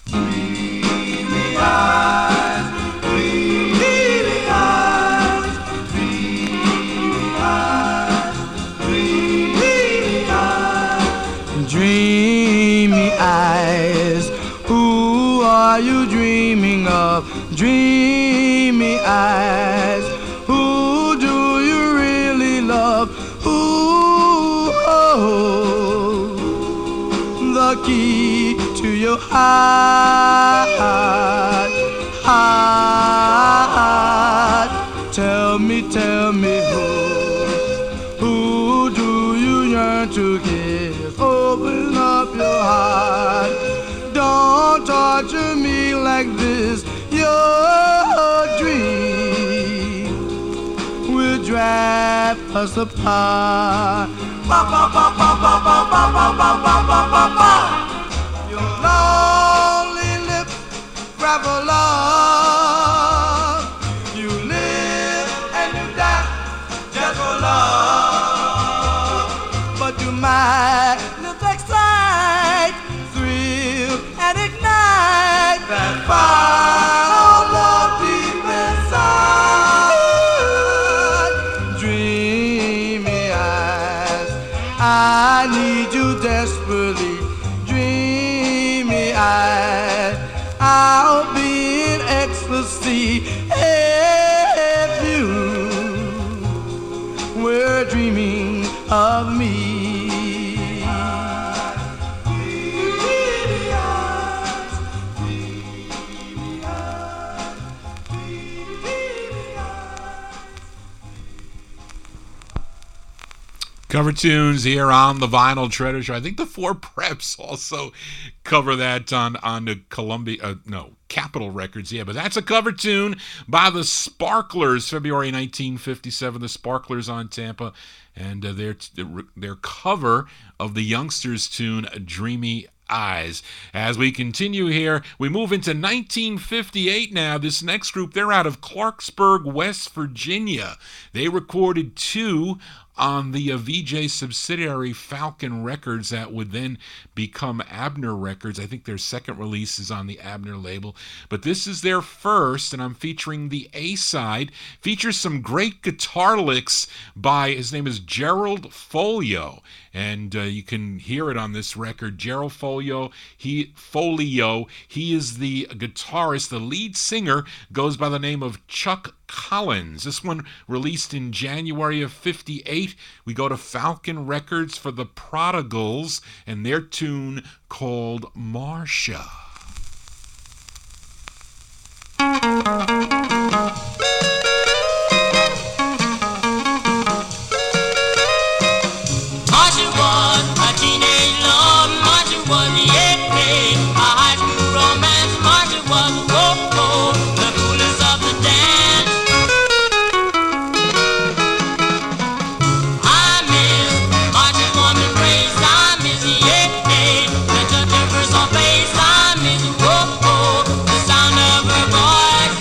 Dreamy eyes, dreamy eyes, dreamy eyes, dreamy eyes, Dreamy eyes, who are you dreaming of? Dreamy eyes, who do you really love? Who holds the key to your heart? Tell me who do you yearn to kiss? Open up your heart. Don't torture me like this. Your dream will drive us apart. Ba, ba, ba, ba, ba, ba, ba, ba, ba, ba, ba, ba. Your lonely lips gravel love. You live and you die just for love. But you might live excite, thrill and ignite that fire of love deep inside. Dreamy eyes, I need you desperately. Dreamy eyes, I'll be in ecstasy if you were dreaming of me. Cover tunes here on the Vinyl Treasure Show. I think the Four Preps also cover that on the Capitol Records. Yeah, but that's a cover tune by the Sparklers, February 1957. The Sparklers on Tampa, and their cover of the Youngsters tune Dreamy Eyes. As we continue here, we move into 1958 now. This next group, they're out of Clarksburg, West Virginia. They recorded two on the VJ subsidiary Falcon Records that would then become Abner Records. I think their second release is on the Abner label, but this is their first, and I'm featuring the A-side. Features some great guitar licks by, his name is Gerald Folio, and you can hear it on this record. Gerald Folio, he is the guitarist. The lead singer goes by the name of Chuck Collins. This one released in January of 58. We go to Falcon Records for the Prodigals and their tune called Marcia. Marcia was a teenage love. Marcia was the a high school romance. Marcia was the coolest of the dance. I miss Marcia's warm embrace. I miss the the touch of her soft face. I miss the sound of her voice.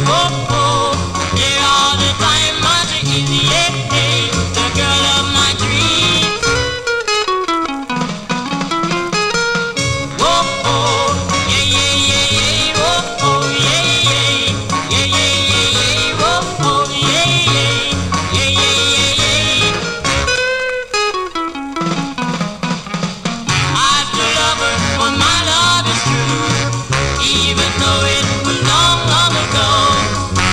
oh, oh. There all the time, Marcia is, yeah, hey, the girl of my dreams. Oh, oh, yeah, yeah, yeah, yeah, oh, oh, yeah, yeah, yeah, yeah, yeah, yeah, oh, oh, yeah, yeah, yeah, yeah, yeah, yeah. I still love her, for my love is true, even though it was long, long ago.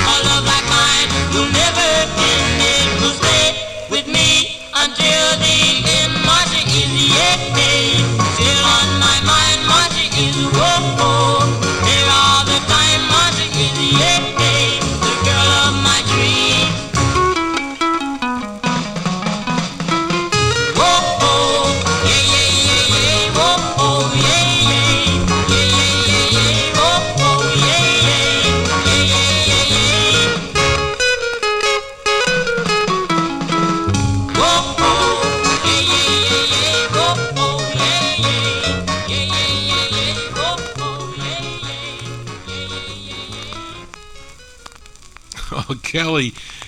A love like mine will never end, it will stay with me until the end. Marcia is, yeah, hey, still on my mind, Marcia is, whoa, oh. There all the time, Marcia is, yeah, hey, the girl of my dreams. Whoa, oh, yeah, yeah, yeah, yeah, whoa, oh, yeah, yeah, yeah, yeah, yeah, yeah, whoa, oh, yeah, yeah, yeah, yeah, yeah, yeah. Whoa, oh, yeah, yeah, yeah, yeah, whoa, oh, yeah, yeah, yeah, yeah, yeah, yeah, whoa, oh, yeah, yeah, yeah, yeah, yeah. Oh,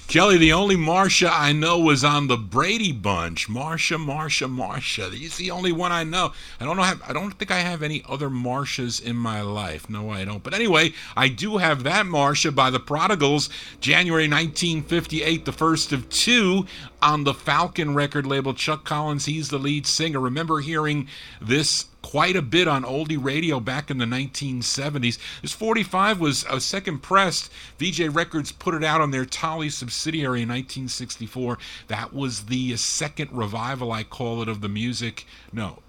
Kelly, the only Marcia I know was on the Brady Bunch. Marcia. He's the only one I know. I don't think I have any other Marcias in my life. No, I don't. But anyway, I do have that Marcia by the Prodigals, January 1958, the first of two on the Falcon record label. Chuck Collins, he's the lead singer. Remember hearing this quite a bit on oldie radio back in the 1970s. This 45 was a second pressed. VJ Records put it out on their Tolly subsidiary in 1964. That was the second revival, I call it, of the music. No,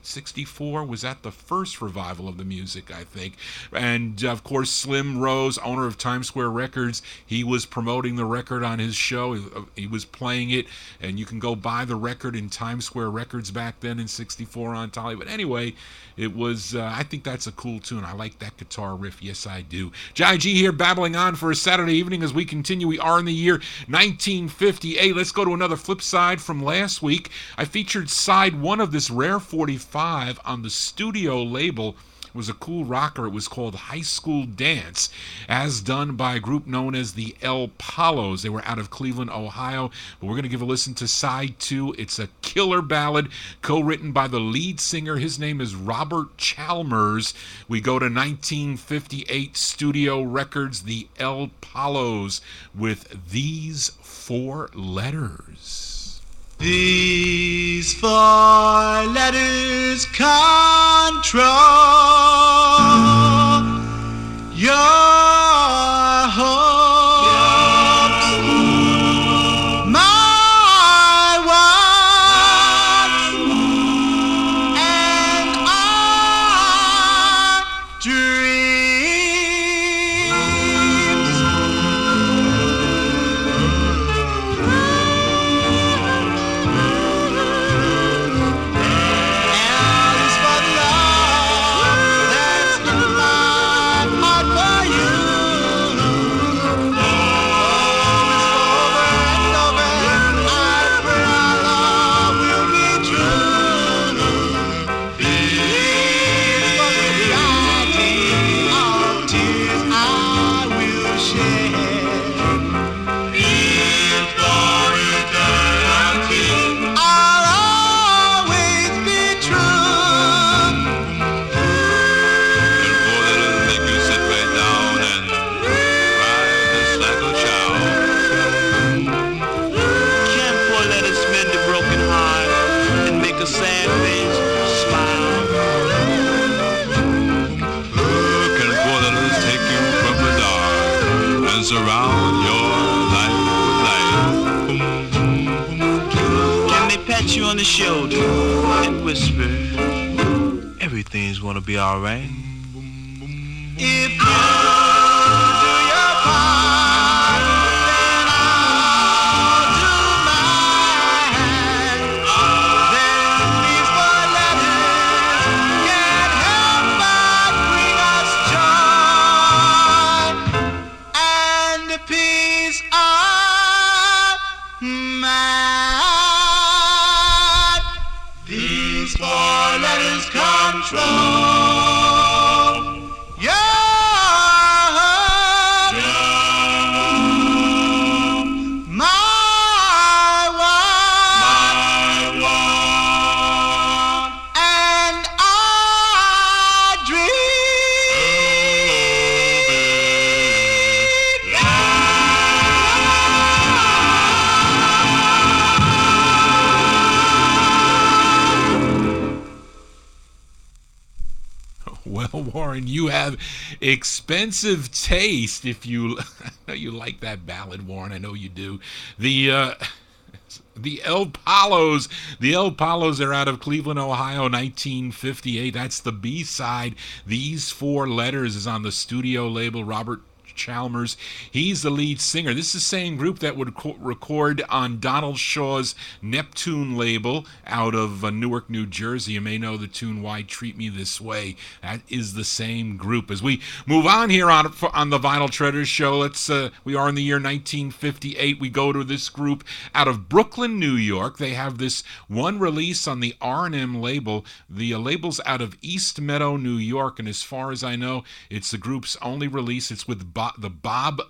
64 was that the first revival of the music, I think. And of course, Slim Rose, owner of Times Square Records, he was promoting the record on his show. He was playing it, and you can go buy the record in Times Square Records back then in 64 on Tolly. But anyway, it was, I think that's a cool tune. I like that guitar riff. Yes, I do. Johnny G here, babbling on for a Saturday evening as we continue. We are in the year 1958. Let's go to another flip side from last week. I featured side one of this rare 45 on the studio label. It was a cool rocker. It was called High School Dance, as done by a group known as the El Palos. They were out of Cleveland, Ohio. But we're going to give a listen to side two. It's a killer ballad co-written by the lead singer. His name is Robert Chalmers. We go to 1958 studio records, the El Palos, with These Four Letters. These four letters control your hopes, my wants, and our dreams. Surround your life with light. Can they pat you on the shoulder and whisper, everything's gonna be alright? If you do your part, then I'll do mine. Then these four letters can't help but bring us joy and a peace of mind. These four letters control your heart. Warren. You have expensive taste. If you, I know you like that ballad, Warren. I know you do. The El Palos. The El Palos are out of Cleveland, Ohio, 1958. That's the B-side. These Four Letters is on the studio label. Robert Chalmers, he's the lead singer. This is the same group that would record on Donald Shaw's Neptune label out of Newark, New Jersey. You may know the tune Why Treat Me This Way. That is the same group. As we move on here on the Vinyl Treasure Show, we are in the year 1958. We go to this group out of Brooklyn, New York. They have this one release on the R&M label. The label's out of East Meadow, New York, and as far as I know, it's the group's only release. It's with the Bob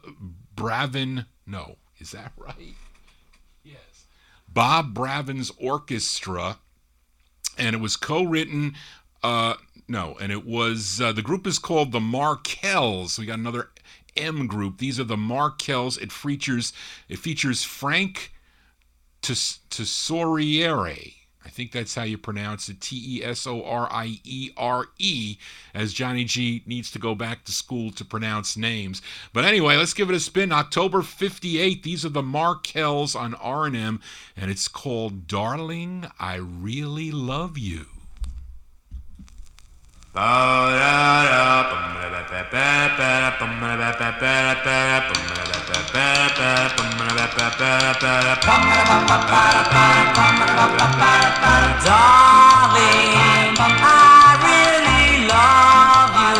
Bravin, no, is that right? Yes. Bob Bravin's Orchestra, and it was co-written, the group is called the Markells. We got another M group. These are the Markells. It features Frank Tesoriere. I think that's how you pronounce it, Tesoriere, as Johnny G needs to go back to school to pronounce names. But anyway, let's give it a spin. October 58, these are the Markells on R&M, and it's called Darling, I Really Love You. Darling, I really love you.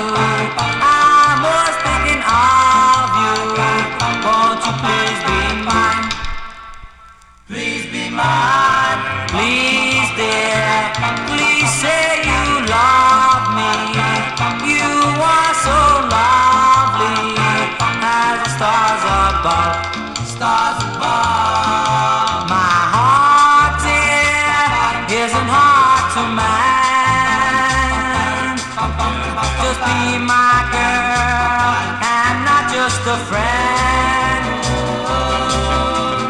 I'm always thinking of you. Won't you please be mine? Please be mine. Please, dear. Please say you love me. You are so lovely as the stars above. Stars above. My heart, dear, isn't hard to man. Just be my girl and not just a friend.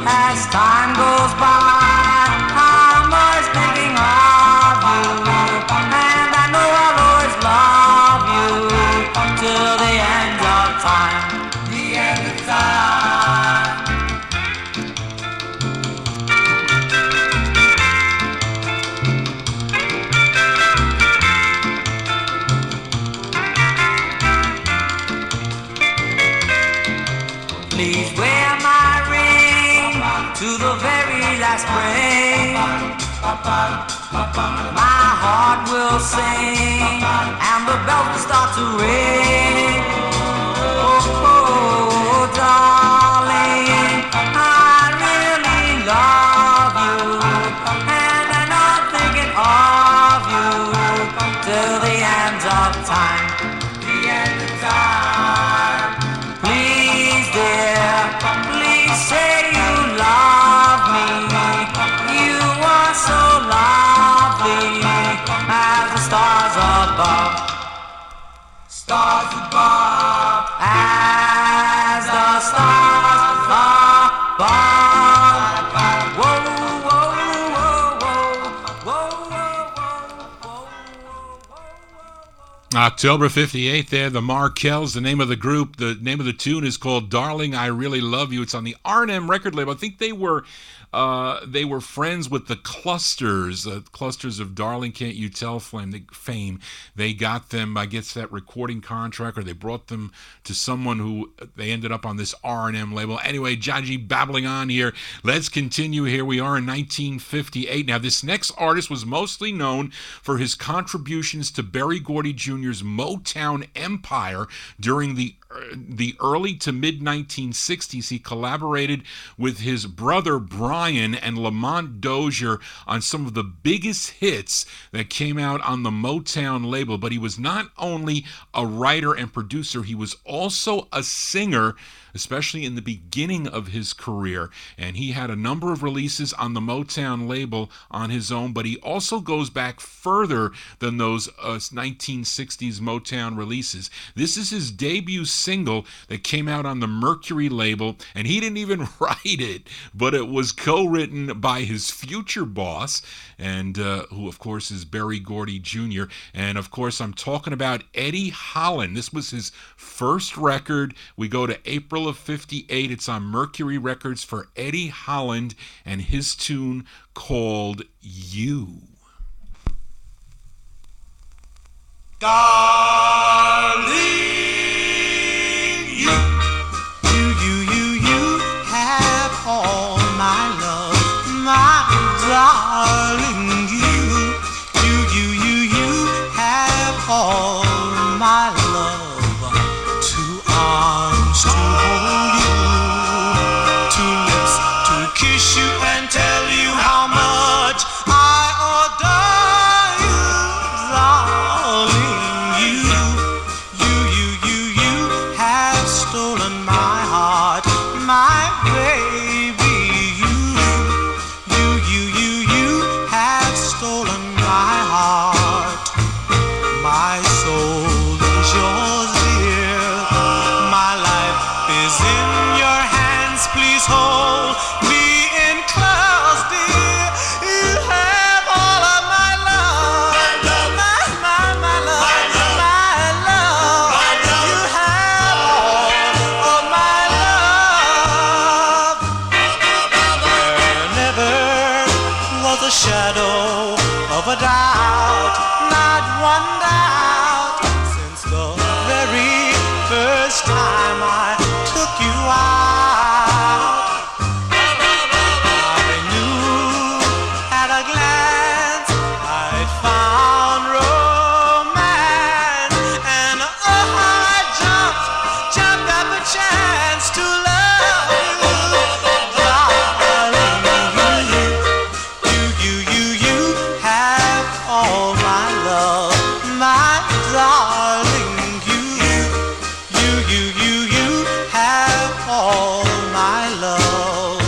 As time goes by, I'm always thinking of you, and I know I'll always love you till the end of time. The end of time. Please wear my ring to the very last ring. My heart will sing and the bells will start to ring. Oh, darling, I really love you, and I know I'm thinking of you till the end of time. The end of time. Please, dear, please say you love me. You are so lovely as the stars above. Stars above. As the stars above. Whoa, whoa, whoa, whoa, whoa, whoa. October 58 there, the Markells, the name of the group. The name of the tune is called Darling, I Really Love You. It's on the R&M record label. I think they were friends with the Clusters of Darling Can't You Tell fame. They got them, I guess, that recording contract, or they brought them to someone who they ended up on this R&M label. Anyway, Johnny babbling on here. Let's continue here. We are in 1958. Now, this next artist was mostly known for his contributions to Berry Gordy Jr.'s Motown empire during the early to mid 1960s. He collaborated with his brother Brian and Lamont Dozier on some of the biggest hits that came out on the Motown label. But he was not only a writer and producer, he was also a singer, especially in the beginning of his career. And he had a number of releases on the Motown label on his own, but he also goes back further than those 1960s 60s Motown releases. This is his debut single that came out on the Mercury label, and he didn't even write it, but it was co-written by his future boss, and who of course is Berry Gordy Jr. And of course I'm talking about Eddie Holland. This was his first record. We go to April of 58. It's on Mercury Records for Eddie Holland and his tune called You. Darling, you have all my love, my darling. You have all my love. 2 arms to hold you, 2 lips to kiss you and tell you how much I adore you, darling. You have stolen my heart, my baby. You have stolen my heart. My soul is yours, dear. My life is in your hands. Please hold me in close, dear. You have all of my love, my love, my love. You have all of my love. There never was a shadow of a doubt, not one doubt, since the very first time I took you out. I knew at a glance I'd found romance, and oh, I jumped at the chance to love you, darling. You have all my love, my darling. You have all my love.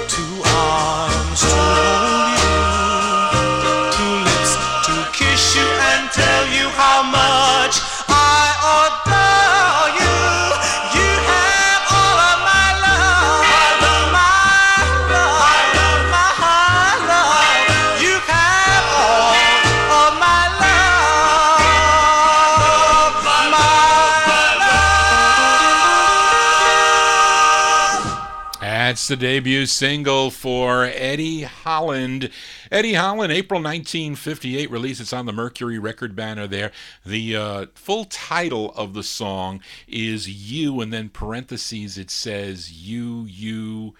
2 arms to hold you, 2 lips to kiss you and tell you how much I adore you. You have all of my love, my love, my love. You have all of my love, my love. That's the debut single for Eddie Holland. Eddie Holland, April 1958 release. It's on the Mercury record banner there. The full title of the song is You, and then parentheses it says you.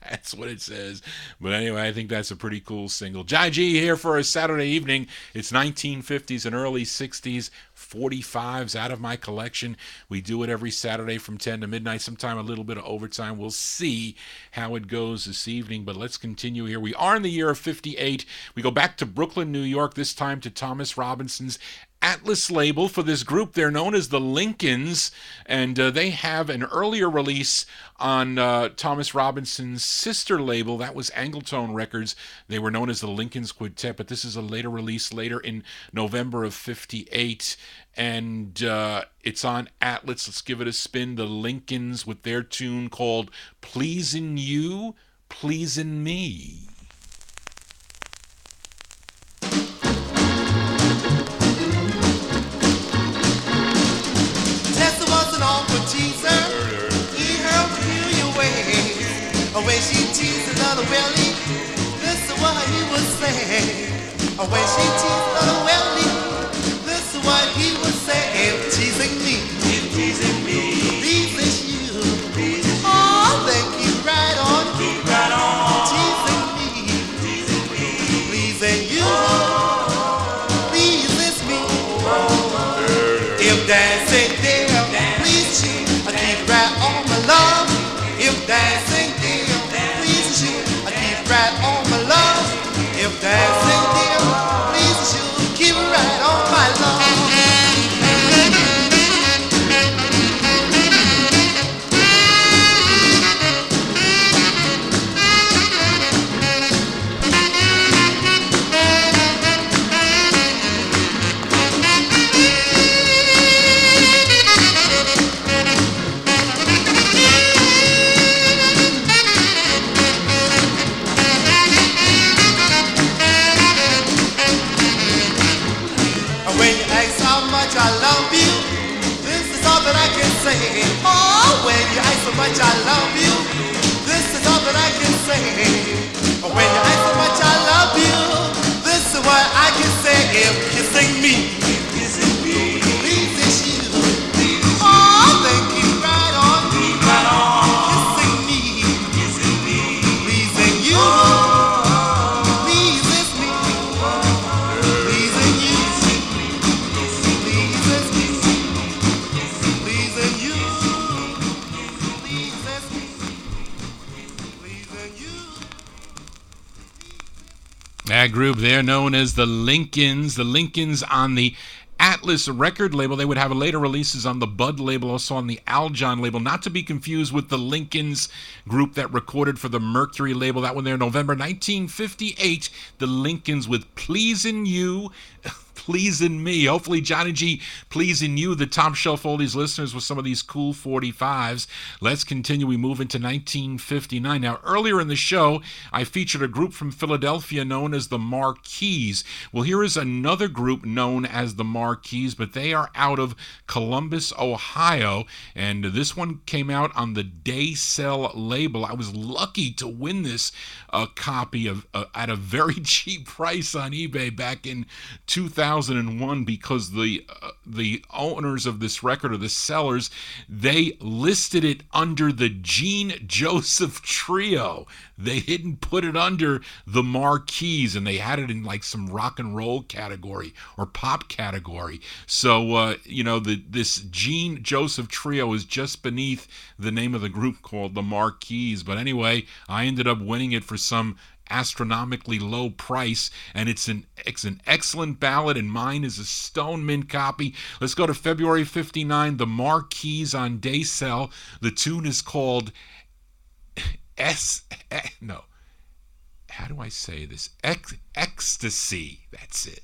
That's what it says. But anyway, I think that's a pretty cool single. Jai G here for a Saturday evening. It's 1950s and early 60s 45s out of my collection. We do it every Saturday from 10 to midnight, sometime a little bit of overtime. We'll see how it goes this evening, but let's continue here. We are in the year of 58. We go back to Brooklyn, New York, this time to Thomas Robinson's Atlas label. For this group, they're known as the Lincolns, and they have an earlier release on Thomas Robinson's sister label. That was Angletone Records. They were known as the Lincolns Quintet, but this is a later release, later in November of 58, and it's on Atlas. Let's give it a spin. The Lincolns with their tune called Pleasin' You, Pleasin' Me. When she teased another Willie, this is what he would say. When she teased another Willie, this is what he would say. Teasing me, pleasing you. Oh, they keep right on, teasing me, pleasing you. Pleases me. If dancing there, please you, I keep right on my love. If dancing right on my love. If dancing dear pleases you, keep right on my love. much I love you, this is all that I can say. When you ask how much I love you, this is what I can say. If you sing me, please it's you. Oh, then keep right on, kissing me, pleasing you. Please it's me, pleasing you, please it's me, pleasing you, please it's me, pleasing you. That group there known as the Lincolns. The Lincolns on the Atlas record label. They would have later releases on the Bud label, also on the Aljon label, not to be confused with the Lincolns group that recorded for the Mercury label. That one there, November 1958. The Lincolns with Pleasin' You, Pleasin' Me. Hopefully Johnny G pleasing you, the Top Shelf Oldies listeners, with some of these cool 45s. Let's continue. We move into 1959. Now, earlier in the show, I featured a group from Philadelphia known as the Marquis. Well, here is another group known as the Marquis, but they are out of Columbus, Ohio, and this one came out on the Day Cell label. I was lucky to win this copy of at a very cheap price on eBay back in 2001, because the owners of this record, or the sellers, they listed it under the Gene Joseph Trio. They didn't put it under the Marquis, and they had it in like some rock and roll category or pop category. So this Gene Joseph Trio is just beneath the name of the group called the Marquis. But anyway, I ended up winning it for some astronomically low price, and it's an excellent ballad, and mine is a stone mint copy. Let's go to February 59, the Marquis on Day Cell. The tune is called how do I say this? Ecstasy. That's it.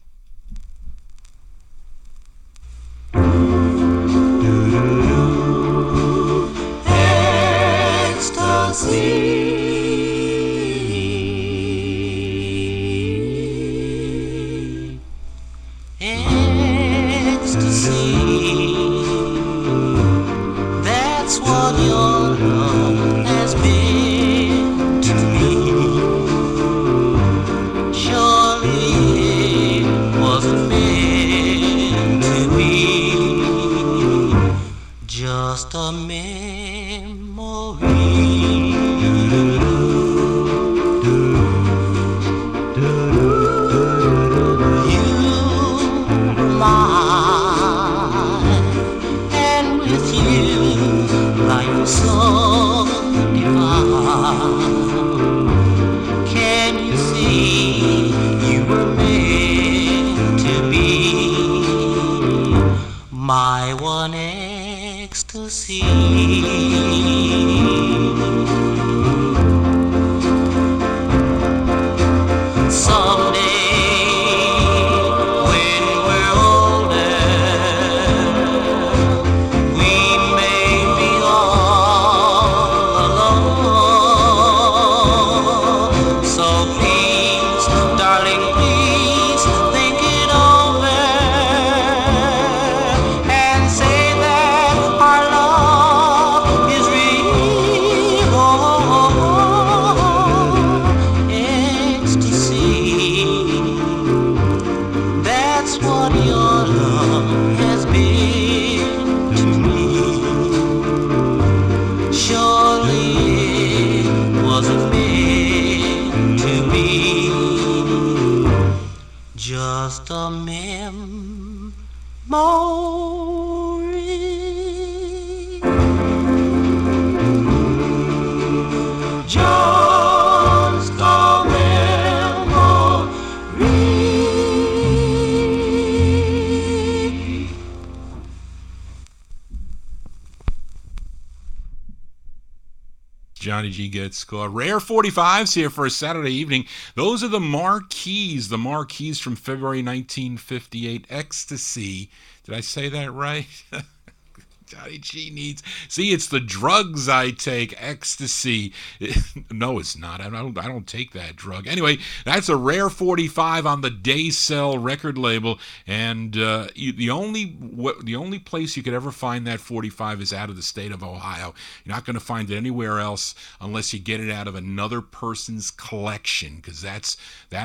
That's what your love has been to me. Surely it wasn't meant to be, just a memory. You were mine, and with you life was so divine. Can you see you were meant to be my one ecstasy? Someday when we're older, we may be all alone. So please, darling, please think it over and say that our love is real. Ecstasy, that's what your love has been to me. Surely it wasn't meant to be, just a memory. Just a memory. Johnny G gets score. Rare 45s here for a Saturday evening. Those are the Marquis from February 1958. Ecstasy. Did I say that right? Johnny G needs. See, it's the drugs I take, ecstasy. No, it's not. I don't take that drug. Anyway, that's a rare 45 on the Day Cell record label, and the only place you could ever find that 45 is out of the state of Ohio. You're not going to find it anywhere else unless you get it out of another person's collection, because that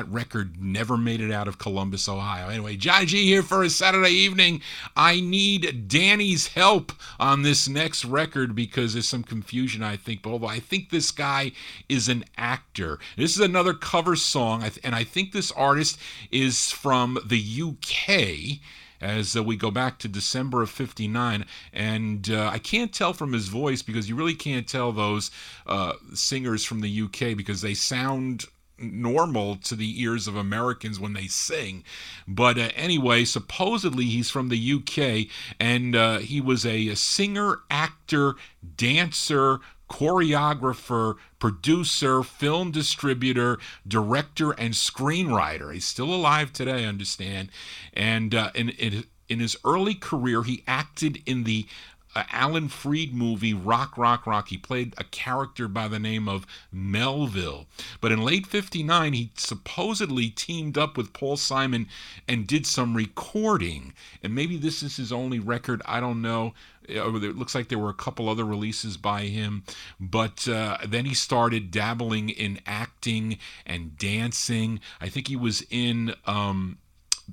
record never made it out of Columbus, Ohio. Anyway, Johnny G here for a Saturday evening. I need Danny's help on this next record because there's some confusion, I think. But although I think this guy is an actor. This is another cover song, and I think this artist is from the UK, as we go back to December of 59, and I can't tell from his voice, because you really can't tell those singers from the UK because they sound normal to the ears of Americans when they sing. But anyway, supposedly he's from the UK, and he was a singer, actor, dancer, choreographer, producer, film distributor, director, and screenwriter. He's still alive today, I understand. And in his early career, he acted in the Alan Freed movie Rock, Rock, Rock. He played a character by the name of Melville. But in late 59, he supposedly teamed up with Paul Simon and did some recording. And maybe this is his only record, I don't know. It looks like there were a couple other releases by him. But then he started dabbling in acting and dancing. I think he was in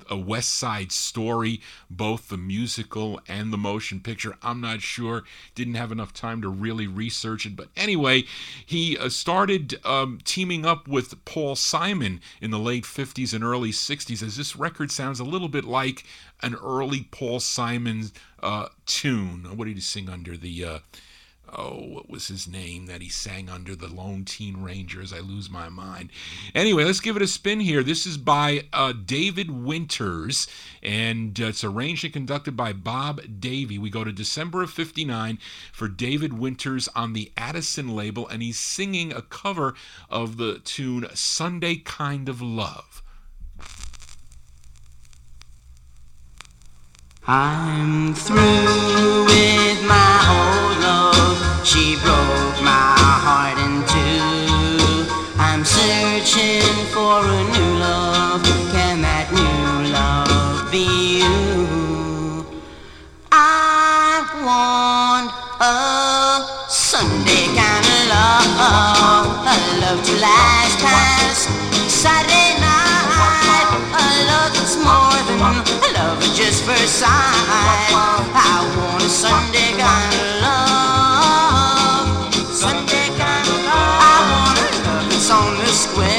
A West Side Story, both the musical and the motion picture. I'm not sure. Didn't have enough time to really research it. But anyway, he started teaming up with Paul Simon in the late 50s and early 60s, as this record sounds a little bit like an early Paul Simon tune. What did he sing under the... what was his name that he sang under, the Lone Teen Rangers? I lose my mind. Anyway, let's give it a spin here. This is by David Winters, and it's arranged and conducted by Bob Davey. We go to December of 59 for David Winters on the Addison label, and he's singing a cover of the tune Sunday Kind of Love. I'm through with my old love. She broke my heart in two. I'm searching for a new love. Can that new love be you? I want a Sunday kind of love, a love to last past Saturday night, a love that's more than a love at just first sight. I want a Sunday kind of love, Sunday kind of love. I want a love that's on the square,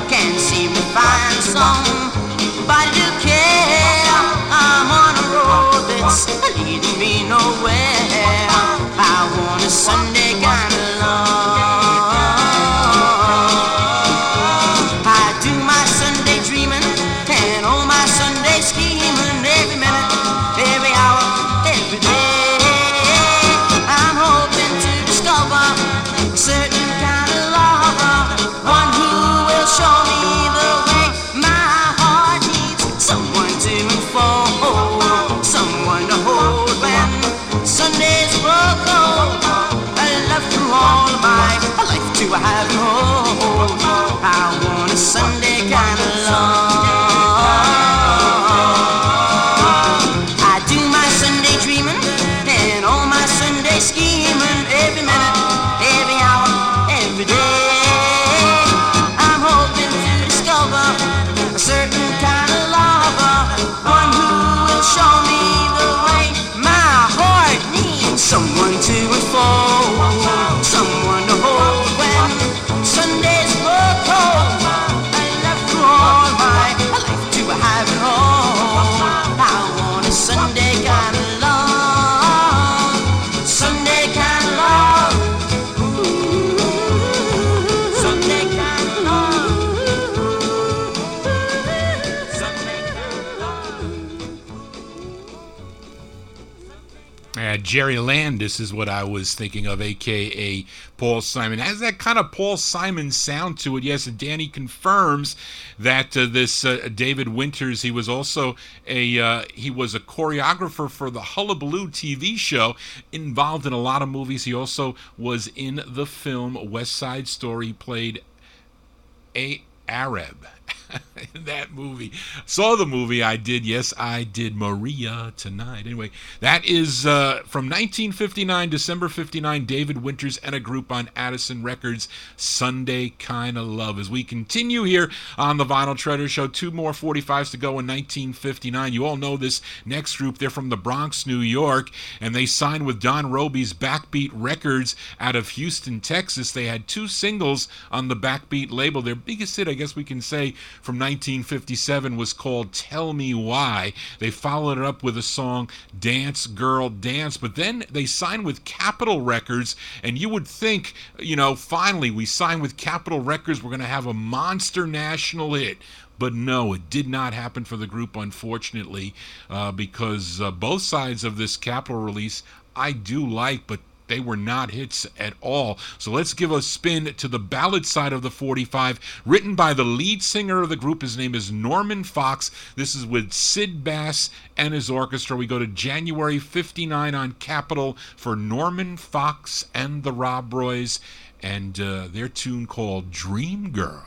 can't seem to find somebody to care. I'm on a road that's leading me nowhere. I want a Sunday kind of love. I do my Sunday dreaming and all my Sunday scheming, every minute, every hour, every day. I'm hoping to discover a certain kind of lover, one who will show me the way my heart needs. Someone to unfold, someone to hold when Sunday's broke cold. A love through all of my life to have and hold. I want a Sunday kind of love. I do my Sunday dreaming and all my Sunday scheming, every minute, every hour, every day. I'm hoping to discover a certain kind of lover, one who will show me the way my heart needs. Someone to unfold, someone to hold when Jerry Landis is what I was thinking of, a.k.a. Paul Simon. It has that kind of Paul Simon sound to it, yes, and Danny confirms that this David Winters, he was also a choreographer for the Hullabaloo TV show, involved in a lot of movies. He also was in the film West Side Story. He played a Arab in that movie. Saw the movie. I did. Yes, I did. Maria Tonight. Anyway, that is from 1959, December 59, David Winters and a group on Addison Records, Sunday Kinda Love. As we continue here on the Vinyl Treasure Show, 2 more 45s to go in 1959. You all know this next group. They're from the Bronx, New York, and they signed with Don Roby's Backbeat Records out of Houston, Texas. They had 2 singles on the Backbeat label. Their biggest hit, I guess we can say, from 1957 was called Tell Me Why. They followed it up with a song, Dance Girl Dance, but then they signed with Capitol Records, and you would think, finally we signed with Capitol Records, we're going to have a monster national hit. But no, it did not happen for the group, unfortunately, because both sides of this Capitol release I do like, but they were not hits at all. So let's give a spin to the ballad side of the 45, written by the lead singer of the group. His name is Norman Fox. This is with Sid Bass and his orchestra. We go to January 59 on Capitol for Norman Fox and the Rob Roys and their tune called Dream Girl.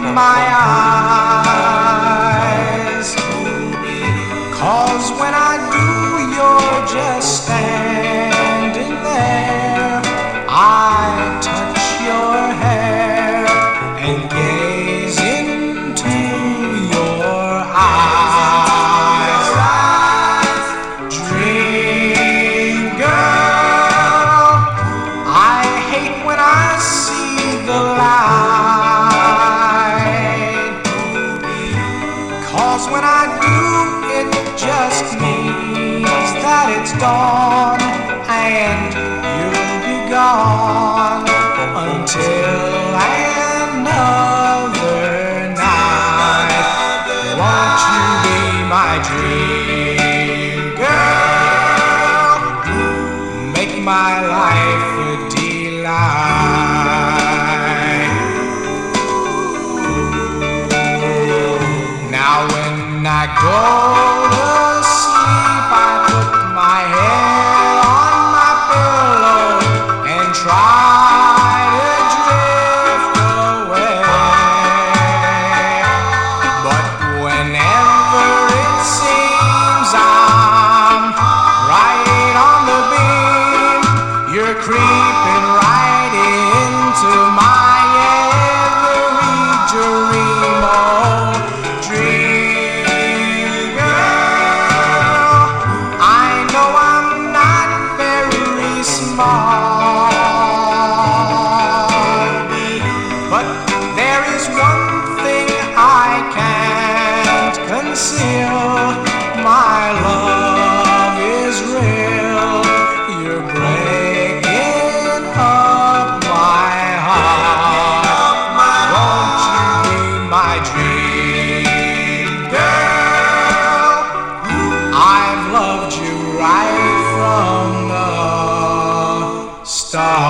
My eyes, 'cause when I do, you're just standing there. I touch your hair and gaze into your eyes. Dream girl, I hate when I see the light. When I do, it just means that it's dawn, and you'll be gone until another night. Won't you be my dream girl? Make my life a delight. I go to sleep, I put my head on my pillow and try to drift away. But whenever it seems I'm right on the beam, you're creeping right into my every dream. Oh, dream. But there is one thing I can't conceal. My love is real. You're breaking up my heart. Won't you be my dream girl? I've loved you right from the start.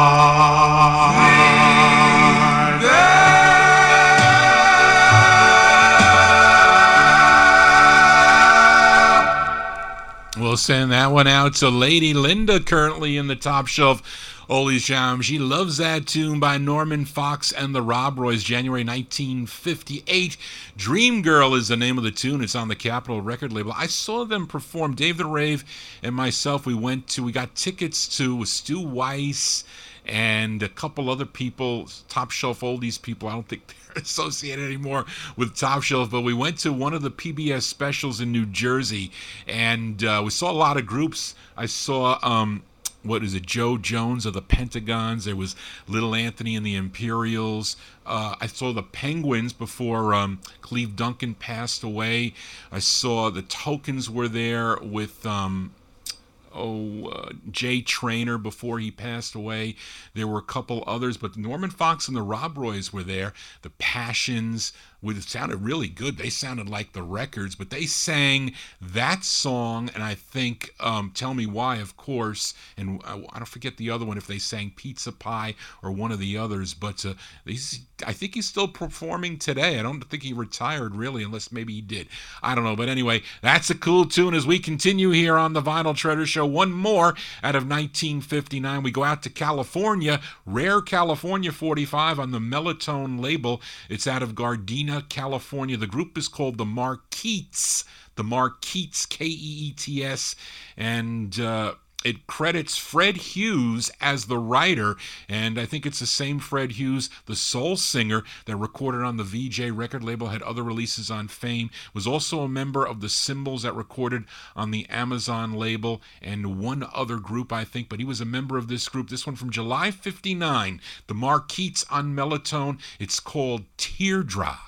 We'll send that one out to Lady Linda, currently in the Top Shelf Oldies Jam. She loves that tune by Norman Fox and the Rob Roys, January 1958. Dream Girl is the name of the tune. It's on the Capitol record label. I saw them perform. Dave the Rave and myself, we got tickets to Stu Weiss and a couple other people, Top Shelf Oldies people. I don't think they're associated anymore with Top Shelf, but we went to one of the PBS specials in New Jersey, and we saw a lot of groups. I saw Joe Jones of the Pentagons. There was Little Anthony and the Imperials. I saw the Penguins before Cleve Duncan passed away. I saw the Tokens were there with Jay Traynor before he passed away. There were a couple others, but Norman Fox and the Rob Roys were there. The Passions, it sounded really good. They sounded like the Records, but they sang that song, and I think Tell Me Why, of course, and I don't forget the other one, if they sang Pizza Pie or one of the others, but I think he's still performing today. I don't think he retired, really, unless maybe he did. I don't know, but anyway, that's a cool tune as we continue here on the Vinyl Treasure Show. One more out of 1959. We go out to California, Rare California 45 on the Melotone label. It's out of Gardena, California. The group is called the Marquettes. The Marquettes, Keets, and it credits Fred Hughes as the writer, and I think it's the same Fred Hughes, the soul singer that recorded on the VJ record label, had other releases on Fame, was also a member of the Symbols that recorded on the Amazon label, and one other group, I think, but he was a member of this group. This one from July 59, the Marquettes on Melotone. It's called Teardrops.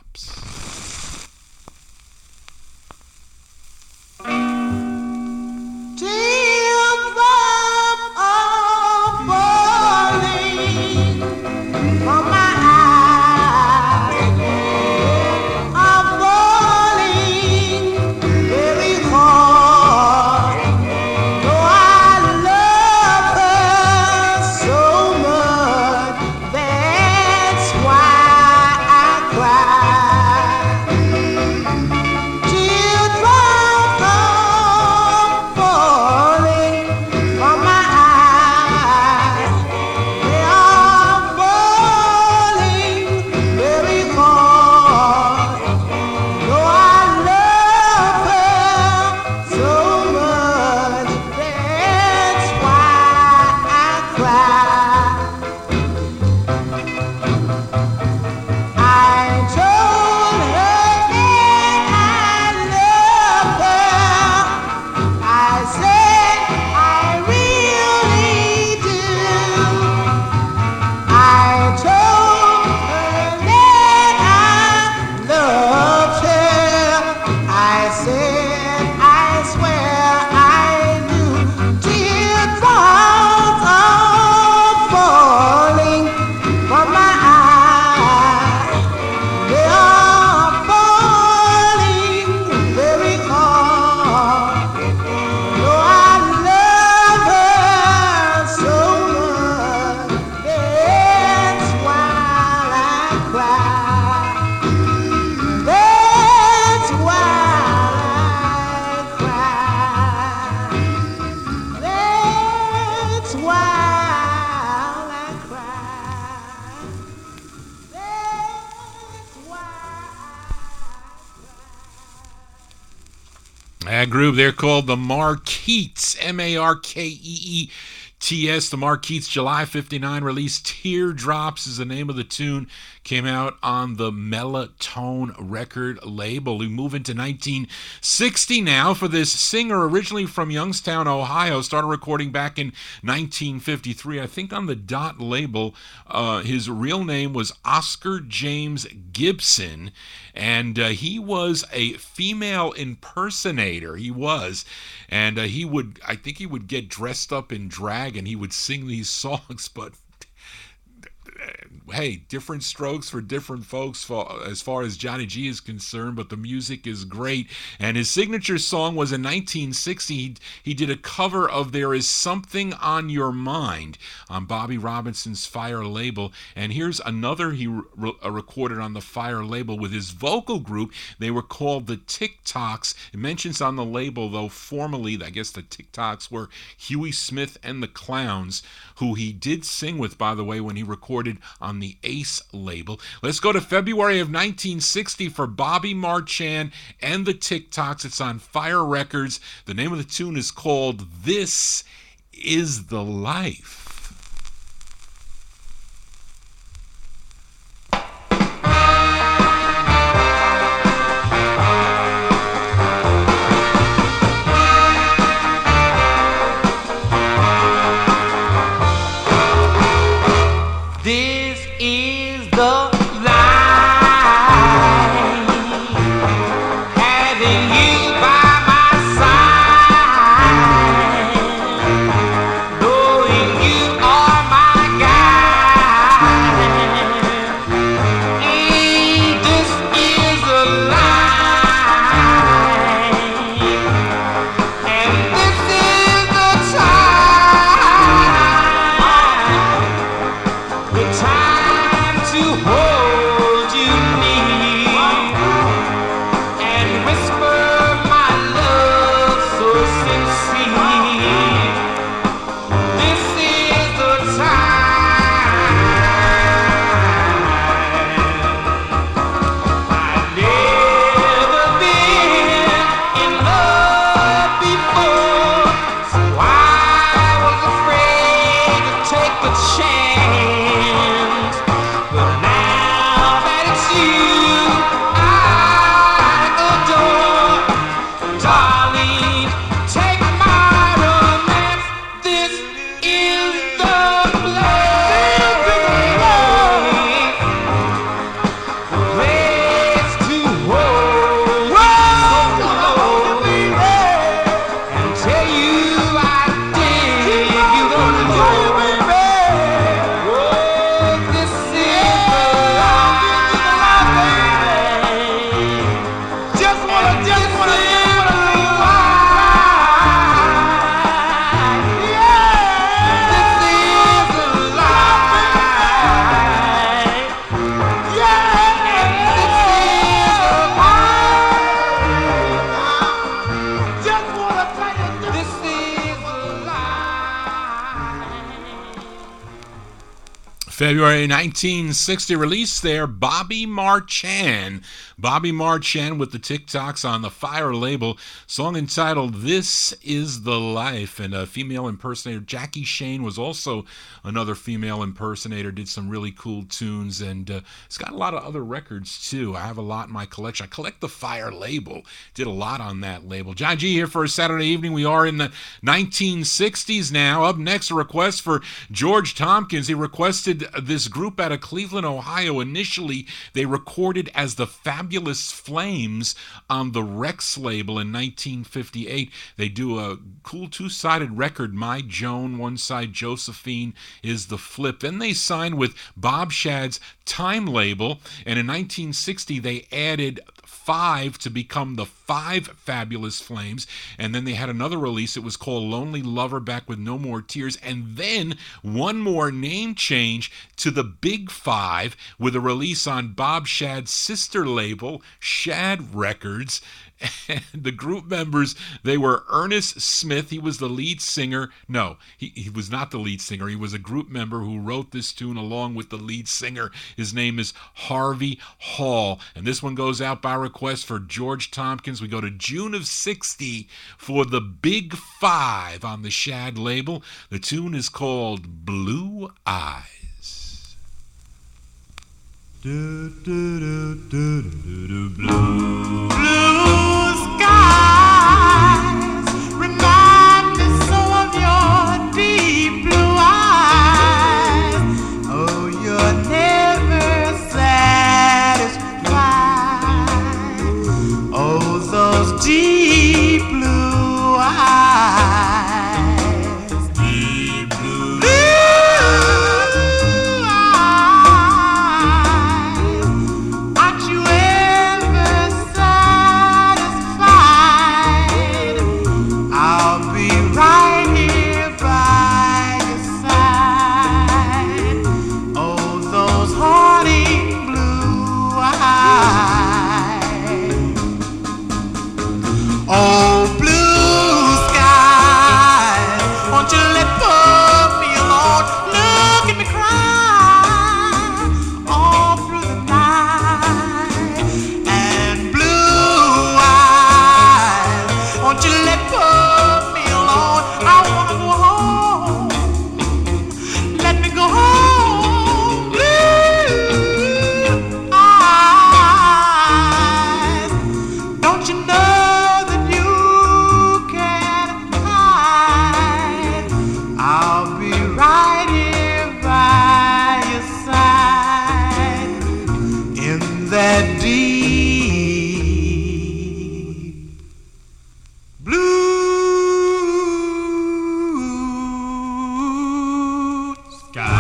That group, they're called the Marquettes, Markeets. The Marquettes, July 59 release. Teardrops is the name of the tune. Came out on the Melotone record label. We move into 1960 now for this singer, originally from Youngstown, Ohio. Started recording back in 1953, I think on the Dot label. His real name was Oscar James Gibson, and he was a female impersonator. He was. And I think he would get dressed up in drag and he would sing these songs, but hey, different strokes for different folks as far as Johnny G is concerned, but the music is great. And his signature song was in 1960. He did a cover of There Is Something on Your Mind on Bobby Robinson's Fire label. And here's another he recorded on the Fire label with his vocal group. They were called the TikToks. It mentions on the label, though, formally, I guess the TikToks were Huey Smith and the Clowns, who he did sing with, by the way, when he recorded on the Ace label. Let's go to February of 1960 for Bobby Marchand and the TikToks. It's on Fire Records. The name of the tune is called This Is the Life. Having you by my side. February 1960 release there, Bobby Marchand. Bobby Marchand with the TikToks on the Fire label. Song entitled This Is the Life. And a female impersonator, Jackie Shane, was also another female impersonator. Did some really cool tunes. And it's got a lot of other records too. I have a lot in my collection. I collect the Fire label. Did a lot on that label. John G here for a Saturday evening. We are in the 1960s now. Up next, a request for George Tompkins. He requested this group out of Cleveland, Ohio. Initially, they recorded as the Fabulous Flames on the Rex label in 1958. They do a cool two-sided record, My Joan, one side, Josephine is the flip. Then they signed with Bob Shadd's Time label, and in 1960 they added 5 to become the 5 Fabulous Flames, and then they had another release. It was called Lonely Lover, back with No More Tears, and then one more name change to the Big 5 with a release on Bob Shadd's sister label, Shadd Records. And the group members, they were Ernest Smith. He was the lead singer. No, he was not the lead singer. He was a group member who wrote this tune along with the lead singer. His name is Harvey Hall. And this one goes out by request for George Tompkins. We go to June of 60 for the Big 5 on the Shadd label. The tune is called Blue Eyes. Do, do, do, do, do, do, blue. Blue skies remind me so of your deep blue eyes. Oh, you're never satisfied. Oh, those deep blue eyes. Deep blue. Aren't you ever satisfied? I'll be right here by your side. Oh, those haunting blue eyes. Oh, blue skies, won't you let me alone? Look at me cry all through the night. And blue eyes, won't you let me alone? I wanna go home. Let me go home. Blue eyes, don't you know that you can hide? I'll be right here by your side in that deep blue sky.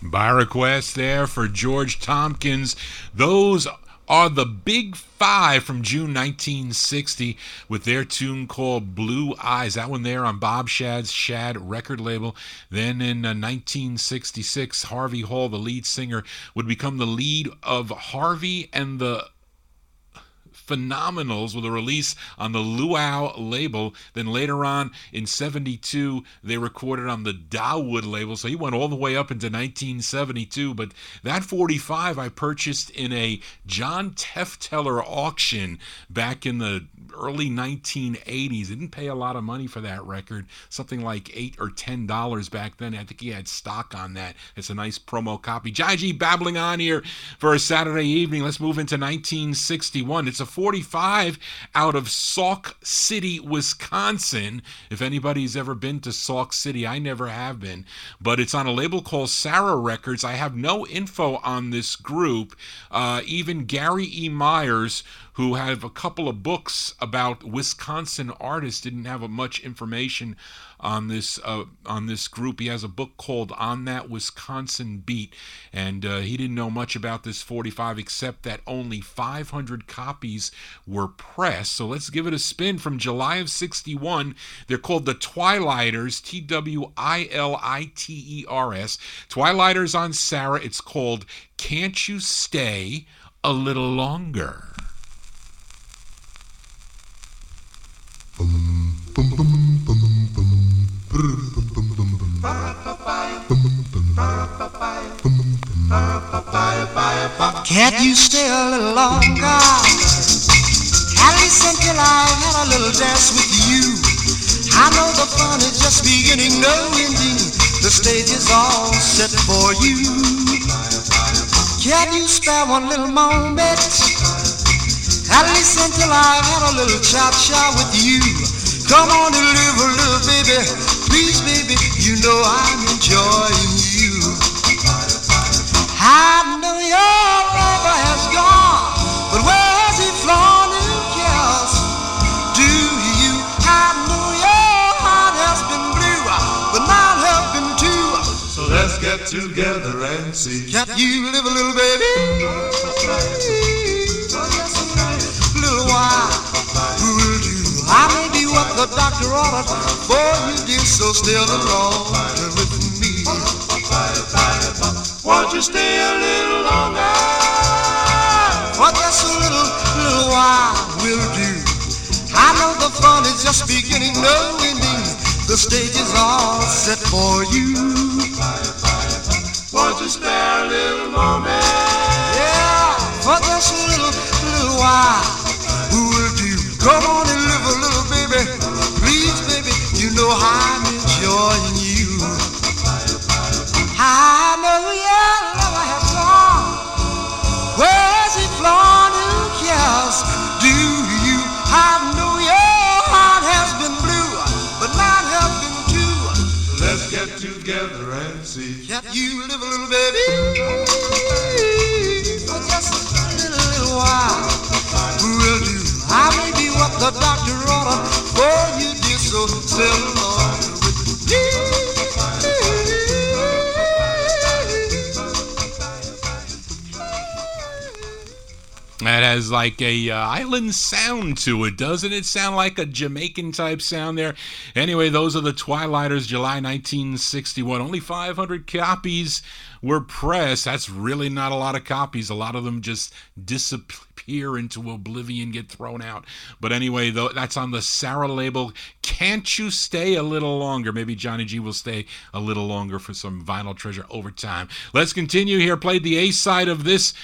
By request there for George Tompkins. Those are the Big 5 from June 1960 with their tune called Blue Eyes. That one there on Bob Shadd's Shadd record label. Then in 1966, Harvey Hall, the lead singer, would become the lead of Harvey and the Phenomenals with a release on the Luau label. Then later on in 72, they recorded on the Dawood label. So he went all the way up into 1972. But that 45 I purchased in a John Tefteller auction back in the early 1980s. Didn't pay a lot of money for that record. Something like $8 or $10 back then. I think he had stock on that. It's a nice promo copy. JohnnyG babbling on here for a Saturday evening. Let's move into 1961. It's a 45 out of Sauk City, Wisconsin. If anybody's ever been to Sauk City, I never have been, but it's on a label called Sarah Records. I have no info on this group. Even Gary E. Myers, who have a couple of books about Wisconsin artists, didn't have much information on this group. He has a book called On That Wisconsin Beat, and he didn't know much about this 45 except that only 500 copies were pressed. So let's give it a spin. From July of 61, they're called the Twilighters, Twiliters. Twilighters on Sarah. It's called Can't You Stay a Little Longer? Can't you stay a little longer? At least until I had a little dance with you. I know the fun is just beginning, no ending. The stage is all set for you. Can you spare one little moment? At least until I've had a little cha-cha with you. Come on and live a little, baby. Please, baby, you know I'm enjoying you. I know your lover has gone, but where has he flown? Who cares? Do you? I know your heart has been blue, but mine have been too. So let's get together and see. Can't you live a little, baby? Little while, who will do? I may be what the doctor ordered for you, dear, so stay a little longer with me. Won't you stay a little longer? For just a little while will do. I know the fun is just beginning, no ending. The stage is all set for you. Won't you spare a little moment? Yeah, for just a little while will do. Come on and live a little, baby. Please, baby, you know I'm enjoying you. I know your lover has gone. Where's he flown? Who cares? Do you? I know your heart has been blue, but mine have been too. Let's get together and see. Can't you live a little, baby? For just a little while will do. I may be what the doctor ordered for you, dear, so stay along with me. That has like a island sound to it, doesn't it? Sound like a Jamaican type sound there. Anyway, those are the Twilighters, July 1961. Only 500 copies were pressed. That's really not a lot of copies. A lot of them just disappear into oblivion, get thrown out. But anyway, though, that's on the Sarah label. Can't you stay a little longer? Maybe Johnny G will stay a little longer for some Vinyl Treasure overtime. Let's continue here. Played the A side of this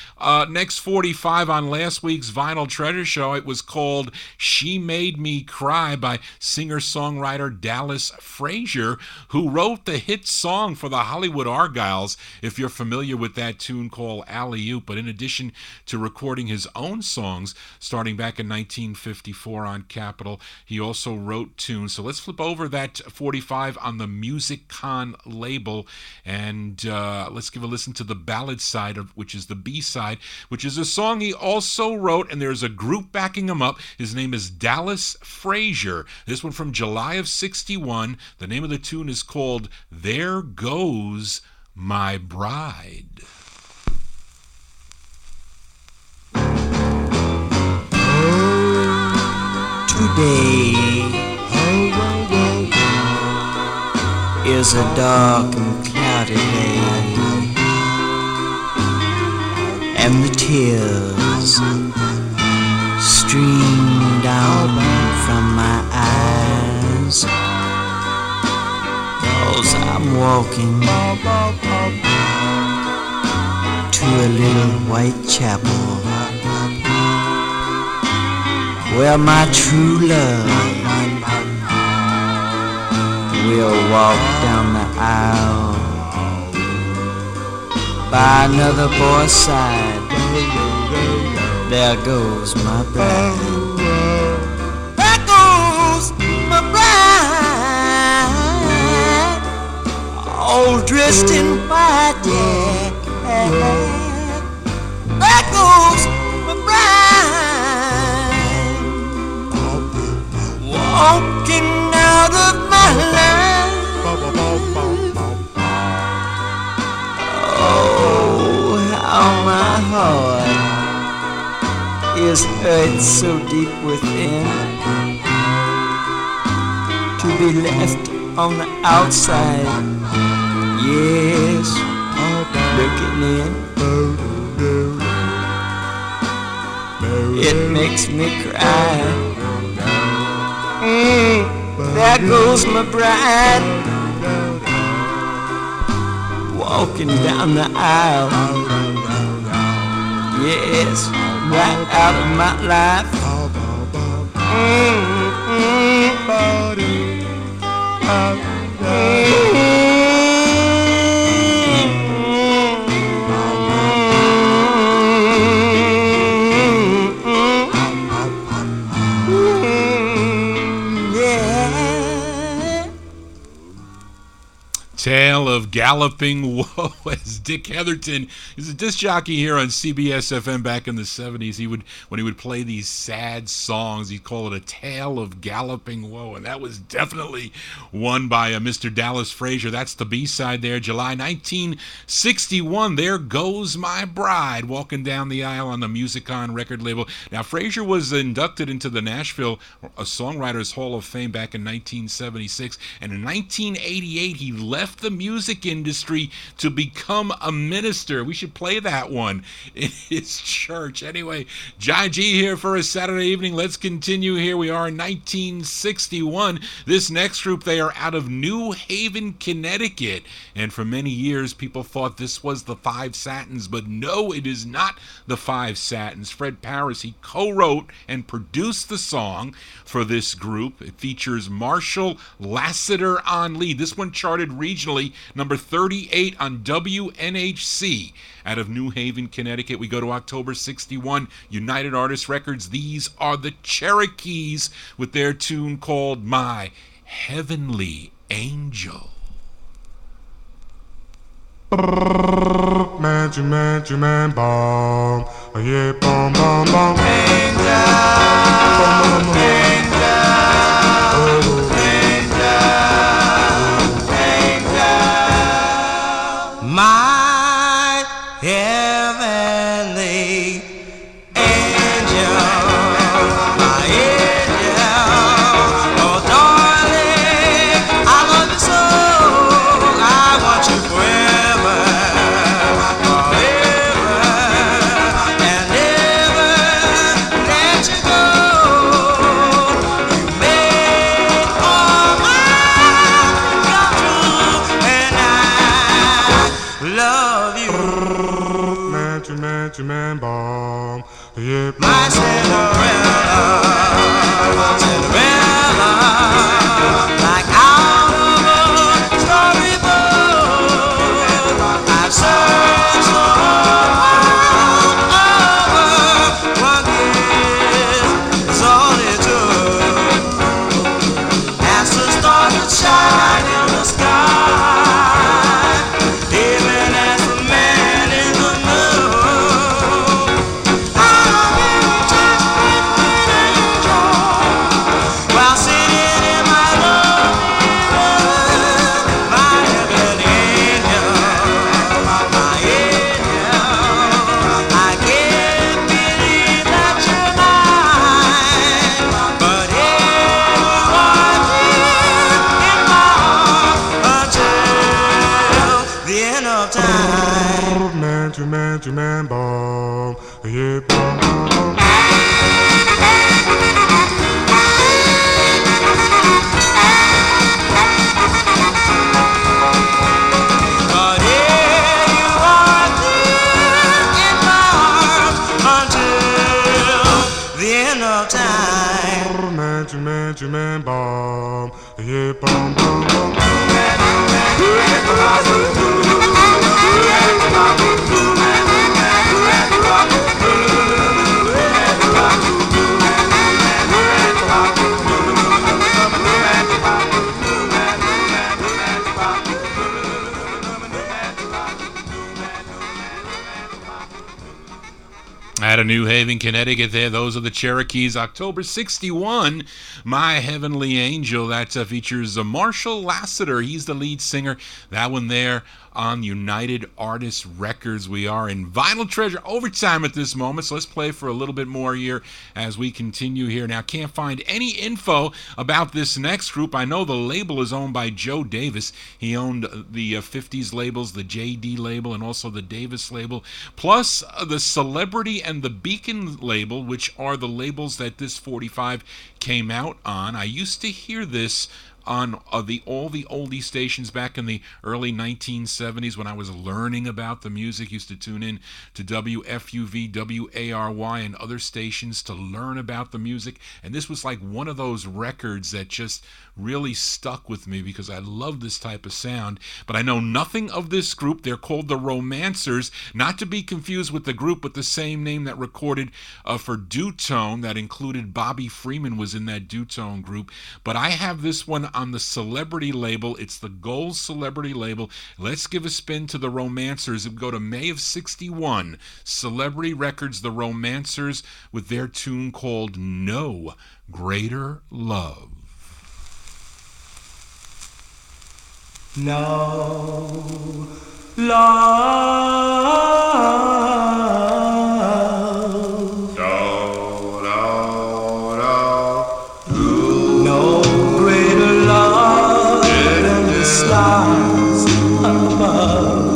next 45 on last week's Vinyl Treasure Show. It was called She Made Me Cry by singer-songwriter Dallas Frazier, who wrote the hit song for the Hollywood Argyles, if you're familiar with that tune called Alley-Oop. But in addition to recording his own songs, starting back in 1954 on Capitol, he also wrote tunes. So let's flip over that 45 on the Music Con label, and let's give a listen to the ballad side, which is the B side, which is a song he also wrote, and there's a group backing him up. His name is Dallas Frazier. This one from July of 61. The name of the tune is called There Goes My Bride. Today is a dark and cloudy day, and the tears stream down from my eyes, 'cause I'm walking to a little white chapel where my true love will walk down the aisle by another boy's side. There goes my bride. There goes my bride, all dressed in white, yeah. There goes my bride, walking out of my life. Oh, how my heart is hurt so deep within, to be left on the outside, yes, looking in. It makes me cry. There goes my bride, walking down the aisle. Yes, right out of my life. Tale of Galloping Woe, as Dick Heatherton is a disc jockey here on CBS FM back in the 70s. When he would play these sad songs, he'd call it a Tale of Galloping Woe, and that was definitely one by Mr. Dallas Frazier. That's the B-side there, July 1961. There Goes My Bride, walking down the aisle on the Musicon record label. Now, Frazier was inducted into the Nashville Songwriters Hall of Fame back in 1976, and in 1988 he left the music industry to become a minister. We should play that one in his church. Anyway, Johnny G here for a Saturday evening. Let's continue. Here we are in 1961. This next group, they are out of New Haven, Connecticut. And for many years, people thought this was the Five Satins, but no, it is not the Five Satins. Fred Paris, he co-wrote and produced the song for this group. It features Marshall Lassiter on lead. This one charted regionally, number 38 on WNHC out of New Haven, Connecticut. We go to October 61, United Artists Records. These are the Cherokees with their tune called My Heavenly Angel. Man, bomb. Yeah, bomb, bomb, bomb. My heavenly angel, my angel, oh darling, I love you so, I want you forever, forever, and never let you go. You make all my come true, and I love you. Man, bomb. Yeah, My Cinderella, Cinderella, like out of a storybook. I've searched so all over, one kiss is all it took. As the stars that shine in the sky, even as the man in the moon. While sitting in my love, my heavenly angel, my angel, I can't believe that you're mine, but here you are in my heart until the end of time. man, bomb. Yeah, bomb, bomb, bomb. But here you are in my arms until the end of time. Man, bomb. Yeah, bomb, bomb, bomb. Out of New Haven, Connecticut there, those are the Cherokees. October 61, My Heavenly Angel. That features Marshall Lassiter. He's the lead singer. That one there on United Artists Records. We are in Vinyl Treasure overtime at this moment, so let's play for a little bit more here as we continue here. Now, can't find any info about this next group. I know the label is owned by Joe Davis. He owned the 50's labels, the JD label, and also the Davis label, plus the Celebrity and the Beacon label, which are the labels that this 45 came out on. I used to hear this on all the oldie stations back in the early 1970s when I was learning about the music. Used to tune in to WFUV, WARY, and other stations to learn about the music. And this was like one of those records that just really stuck with me because I love this type of sound. But I know nothing of this group. They're called the Romancers, not to be confused with the group with the same name that recorded for Dutone, that included Bobby Freeman was in that Dutone group. But I have this one on the Celebrity label. It's the Gold Celebrity label. Let's give a spin to the Romancers. We go to May of 61. Celebrity Records, the Romancers, with their tune called No Greater Love. No love, no greater love than the stars above.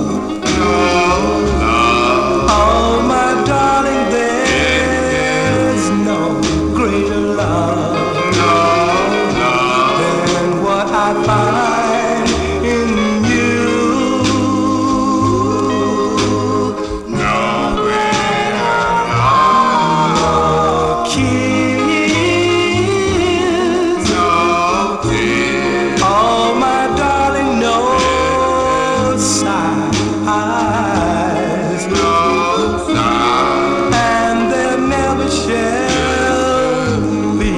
Oh, my darling, there's no greater love than what I find in you. No greater love, no kiss, no tears. Oh, my darling, no sighs, no sighs, and there never shall be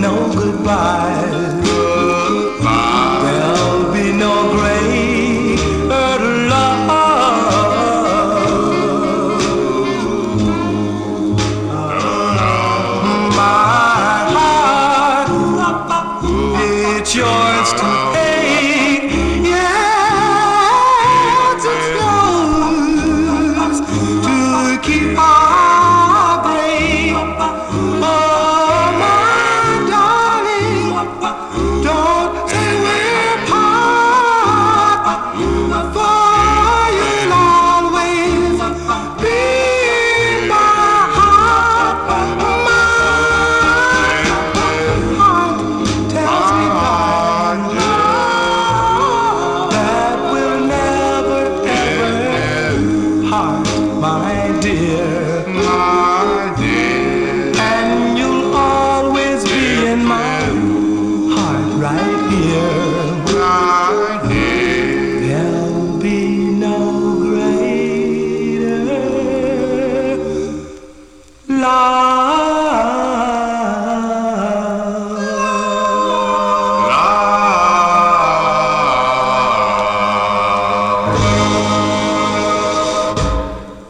no goodbyes. There'll be no greater love. My heart, it's yours to take. Yes, it's yours to keep heartbreak. Oh, my darling, don't say we're apart, for you'll always be in my heart. My heart tells me, darling, that we'll never ever part, my dear. And you'll always be in my heart right here. There'll be no greater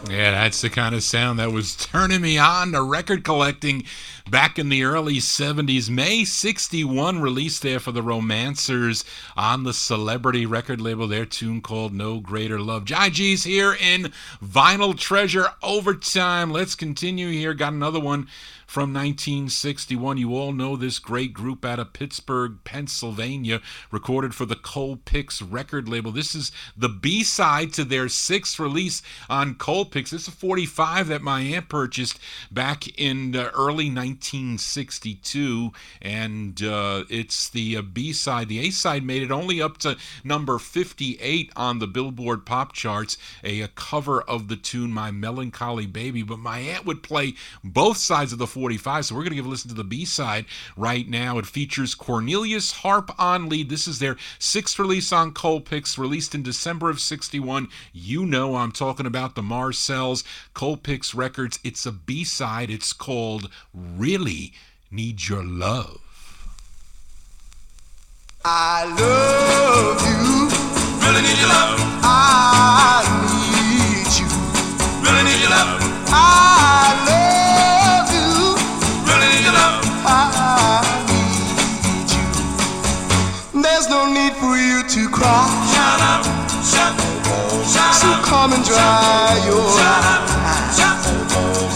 Yeah, that's the kind of sound that was turning me on to record collecting back in the early 70s. May 61 released there for the Romancers on the Celebrity record label, their tune called No Greater Love. JohnnyGs here in Vinyl Treasure Overtime. Let's continue here. Got another one from 1961. You all know this great group out of Pittsburgh, Pennsylvania, recorded for the Colpix record label. This is the B-side to their sixth release on Colpix. This is a 45 that my aunt purchased back in early 1962, and it's the B-side. The A-side made it only up to number 58 on the Billboard pop charts, a cover of the tune My Melancholy Baby, but my aunt would play both sides of the 45, so we're going to give a listen to the B-side right now. It features Cornelius Harp on lead. This is their sixth release on Colpix, released in December of 61. You know I'm talking about the Marcells, Colpix Records. It's a B-side. It's called Really Need Your Love. I love you. Really need your love. I need you. Really need your love. I love you. Really need your love. I need you. There's no need for you to cry. Shut up. Shut up. So come and dry your eyes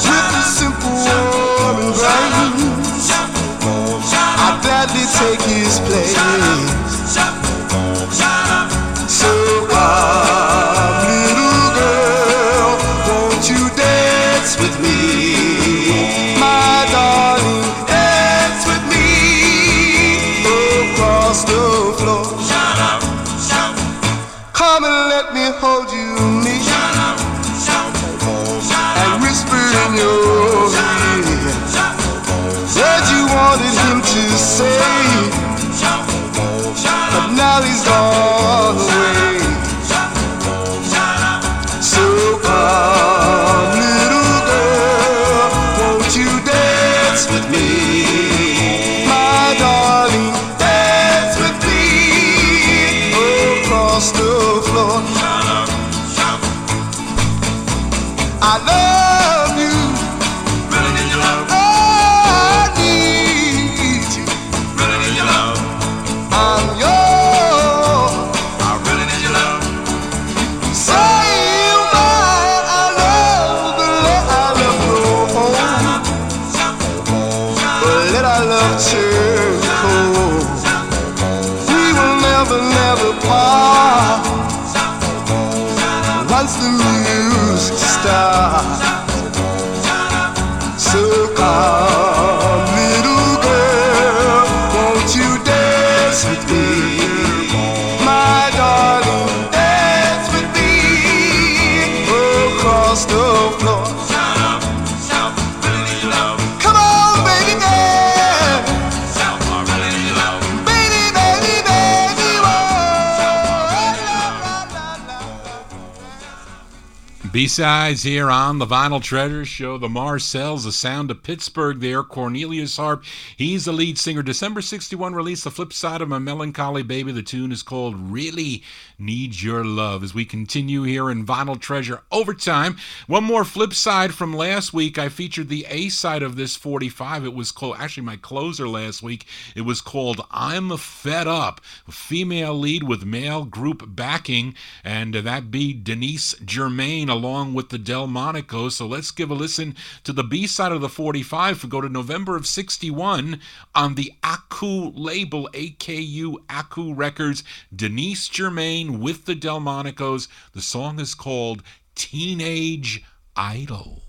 with a simple warm embrace. I'd gladly take his place. So come, little girl, won't you dance with me? My darling, dance with me across the let me hold you near and whisper in your ear what you wanted him to say, but now he's gone away. So come, little girl, won't you dance with me, my darling, dance with me across the floor. I love you, really need your love. I need you, really need your love. I'm yours, I really need your love. Say mine, I love, but let our love grow old, but let our love turn cold. We will never, never part once the music starts. So come, little girl, won't you dance with me, my darling, dance with me across the floor. Come on, baby, dance. Baby, baby, baby, B-sides here on the Vinyl Treasure Show. The Marcells, the sound of Pittsburgh there. Cornelius Harp, he's the lead singer. December 61 released the flip side of My Melancholy Baby. The tune is called Really Need Your Love. As we continue here in Vinyl Treasure Overtime, one more flip side from last week. I featured the A side of this 45. It was called, actually my closer last week. It was called I'm Fed Up. A female lead with male group backing, and that be Denise Germain along with the Delmonico. So let's give a listen to the B side of the 45. We go to November of 61 on the Aku label, AKU Aku Records. Denise Germain with the Delmonicos. The song is called Teenage Idol.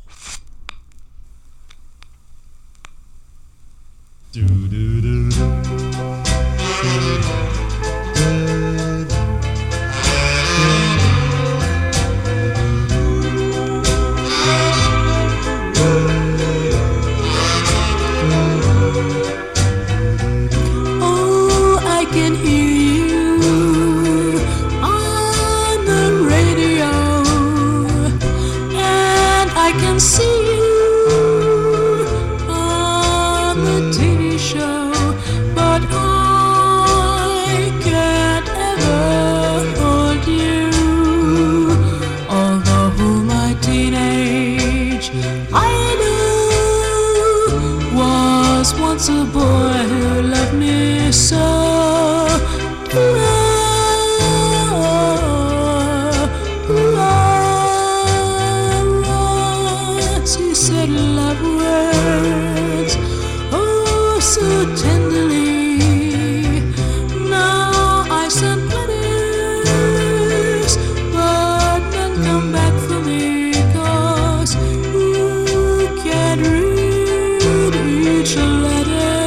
Oh, I can hear you on the radio, and I can see you on the TV show, but I can't ever hold you. Although my teenage idol was once a boy who loved me so. He said love words, oh, so tenderly. Now I send letters, but none come back for me, 'cause you can't read each letter.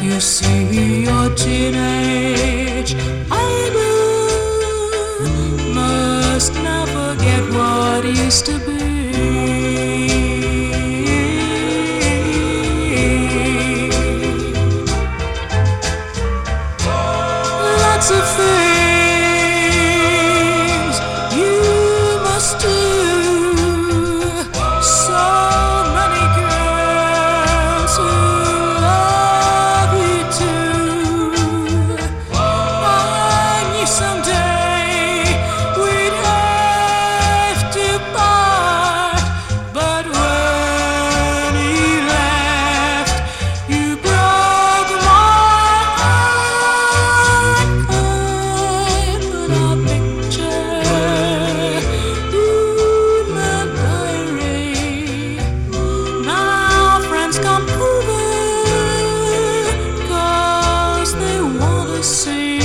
You see your teenage idol must now forget what used to be. Lots of things you must do. So many girls who love you too. I knew someday we'd have to part, but when he left, you broke my heart. I put our picture in my diary. Now friends come over, 'cause they want to see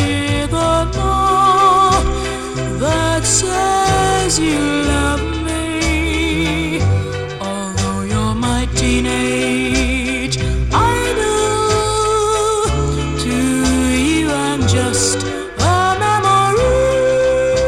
the note that says you love me. Although you're my teenage idol, to you I'm just a memory.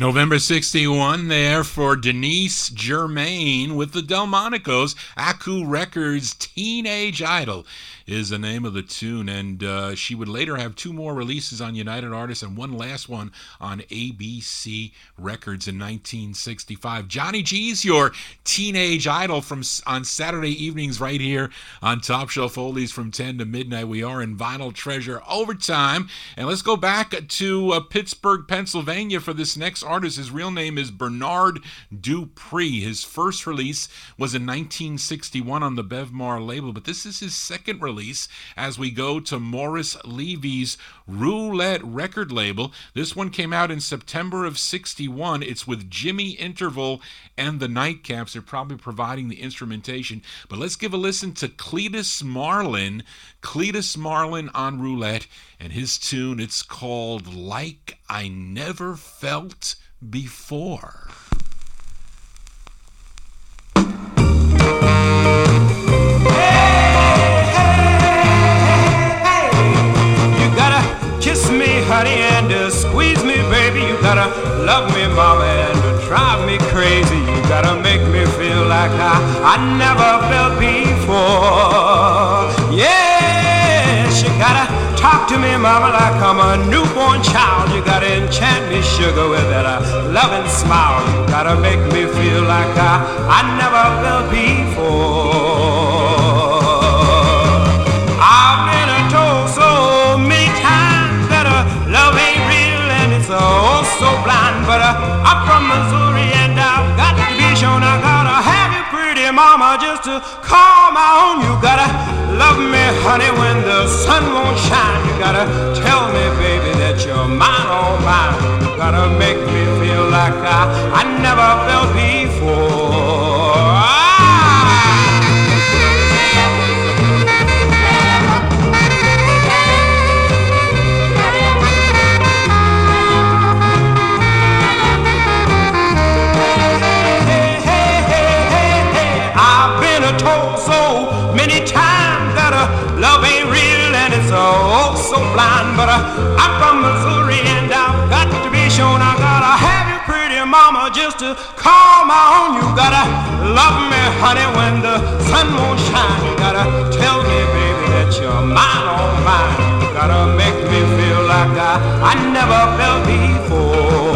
November 61 there for Denise Germain with the Delmonicos. Aku Records' Teenage Idol is the name of the tune, and she would later have two more releases on United Artists and one last one on ABC Records in 1965. Johnny G's your Teenage Idol on Saturday evenings right here on Top Shelf Oldies from 10 to midnight. We are in Vinyl Treasure Overtime, and let's go back to Pittsburgh, Pennsylvania for this next artist. His real name is Bernard Dupree. His first release was in 1961 on the Bevmar label, but this is his second release as we go to Morris Levy's Roulette record label. This one came out in September of 61. It's with Jimmy Interval and the Nightcaps. They're probably providing the instrumentation, but let's give a listen to Cletus Marlin on Roulette, and his tune, it's called Like I Never Felt Before. Kiss me, honey, and squeeze me, baby. You gotta love me, mama, and drive me crazy. You gotta make me feel like I never felt before. Yes, you gotta talk to me, mama, like I'm a newborn child. You gotta enchant me, sugar, with that loving smile. You gotta make me feel like I never felt before. I've been told so many times love ain't real and it's oh so blind, but I'm from Missouri and I've got to be shown. I gotta have you, pretty mama, just to call my own. You gotta love me, honey, when the sun won't shine. You gotta tell me, baby, that you're mine, oh mine. You gotta make me feel like I never felt before. Told so many times that love ain't real and it's oh so blind, but I'm from Missouri and I've got to be shown. I gotta have you, pretty mama, just to call my own. You gotta love me, honey, when the sun won't shine. You gotta tell me, baby, that you're mine, oh mine. You gotta make me feel like I never felt before.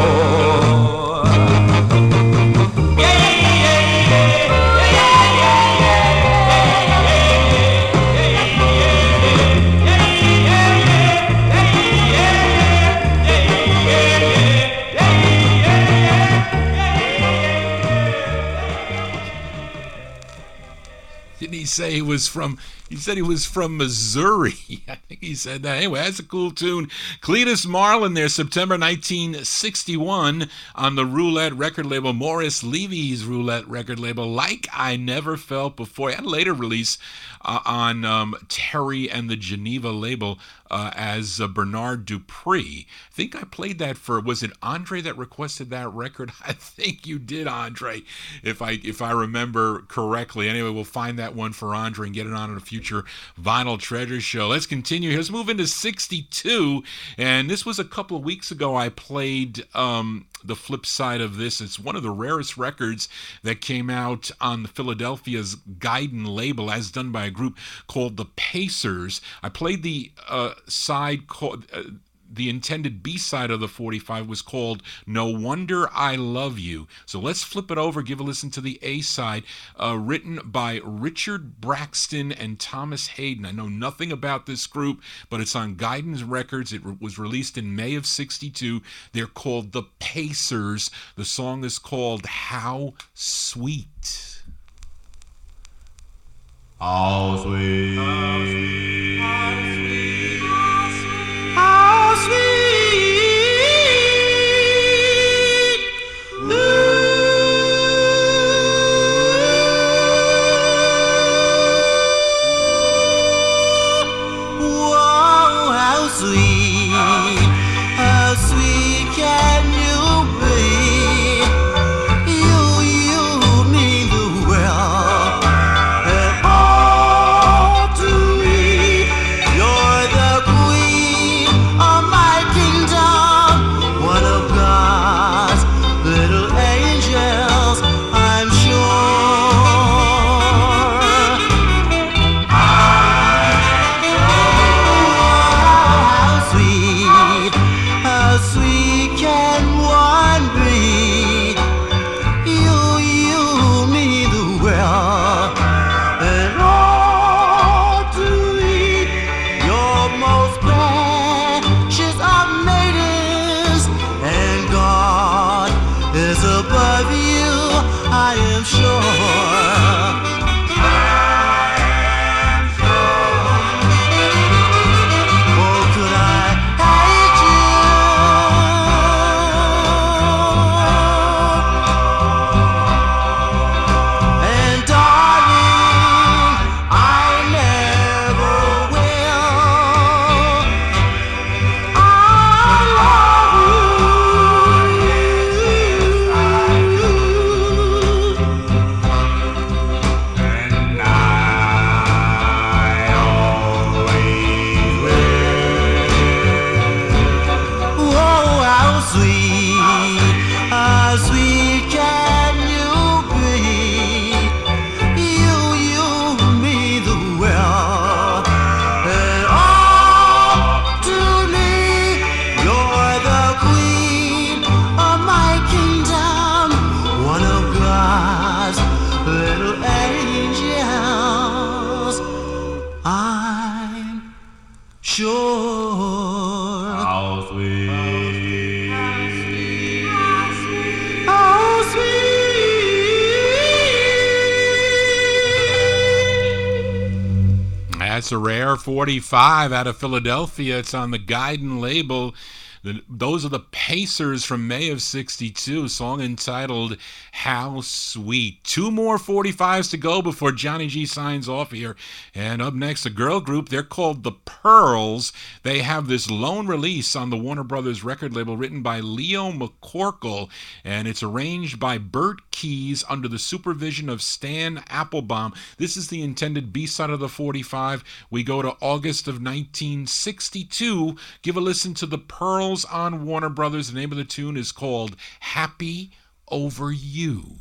He said he was from Missouri. I think he said that. Anyway, that's a cool tune. Cletus Marlin there, September 1961 on the Roulette record label, Morris Levy's Roulette record label, Like I Never Felt Before. He had a later release on Terry and the Geneva label as Bernard Dupree. I think I played that for, was it Andre that requested that record? I think you did, Andre, if I remember correctly. Anyway, we'll find that one for Andre and get it on in a future Vinyl Treasure Show. Let's continue. Let's move into 62, and this was a couple of weeks ago. I played the flip side of this. It's one of the rarest records that came out on the Philadelphia's Gaiden label, as done by a group called the Pacers. I played the side called the intended B-side of the 45 was called No Wonder I Love You. So let's flip it over, give a listen to the A-side, written by Richard Braxton and Thomas Hayden. I know nothing about this group, but it's on Guidance Records. It was released in May of 62. They're called the Pacers. The song is called How Sweet. How sweet, how sweet, how sweet, How sweet, whoa, how sweet, how sweet can you be? You mean the world and all to me. shore. How sweet, How sweet. That's a rare 45 out of Philadelphia. It's on the Guidon label. Those are the Pacers from May of 62, song entitled How Sweet. Two more 45s to go before Johnny G signs off here. And up next, a girl group. They're called the Pearls. They have this lone release on the Warner Brothers record label written by Leo McCorkle, and it's arranged by Bert Keys under the supervision of Stan Applebaum. This is the intended B-side of the 45. We go to August of 1962. Give a listen to the Pearls on Warner Brothers. The name of the tune is called Happy Over You.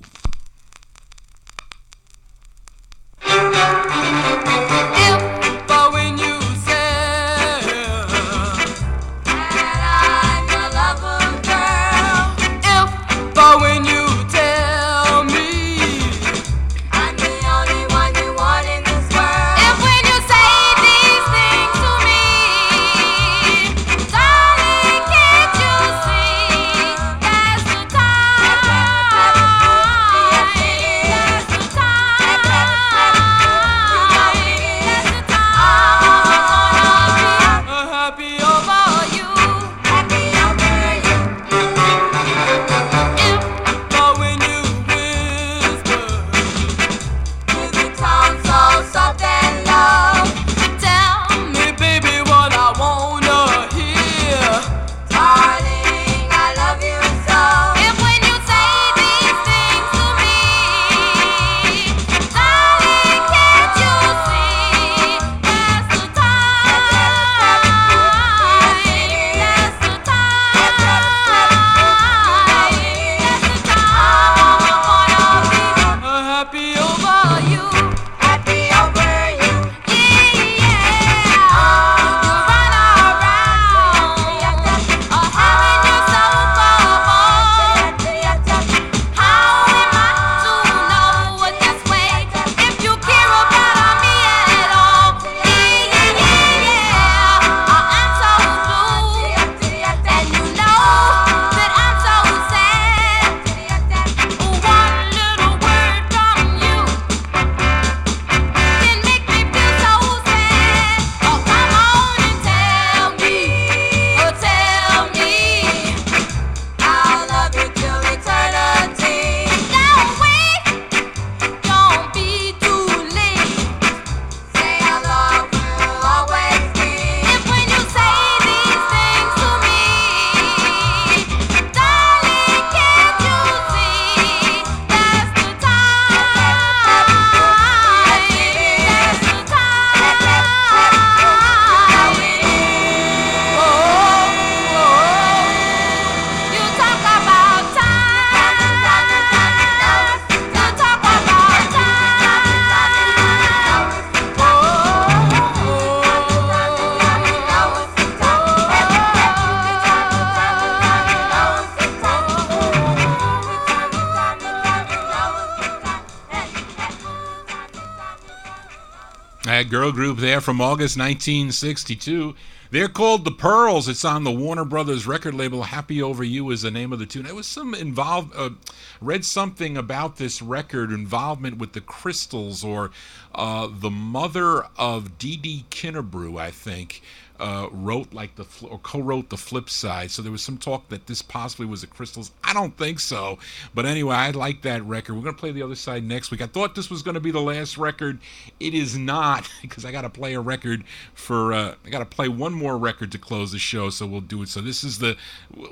That girl group there from August 1962. They're called the Pearls. It's on the Warner Brothers record label. Happy Over You is the name of the tune. There was some read something about this record, involvement with the Crystals, or the mother of Dee Dee Kinnebrew, I think, wrote or co-wrote the flip side. So there was some talk that this possibly was the Crystals. I don't think so. But anyway, I like that record. We're going to play the other side next week. I thought this was going to be the last record. It is not, because I got to play a record for, I got to play one more record to close the show, so we'll do it. So this is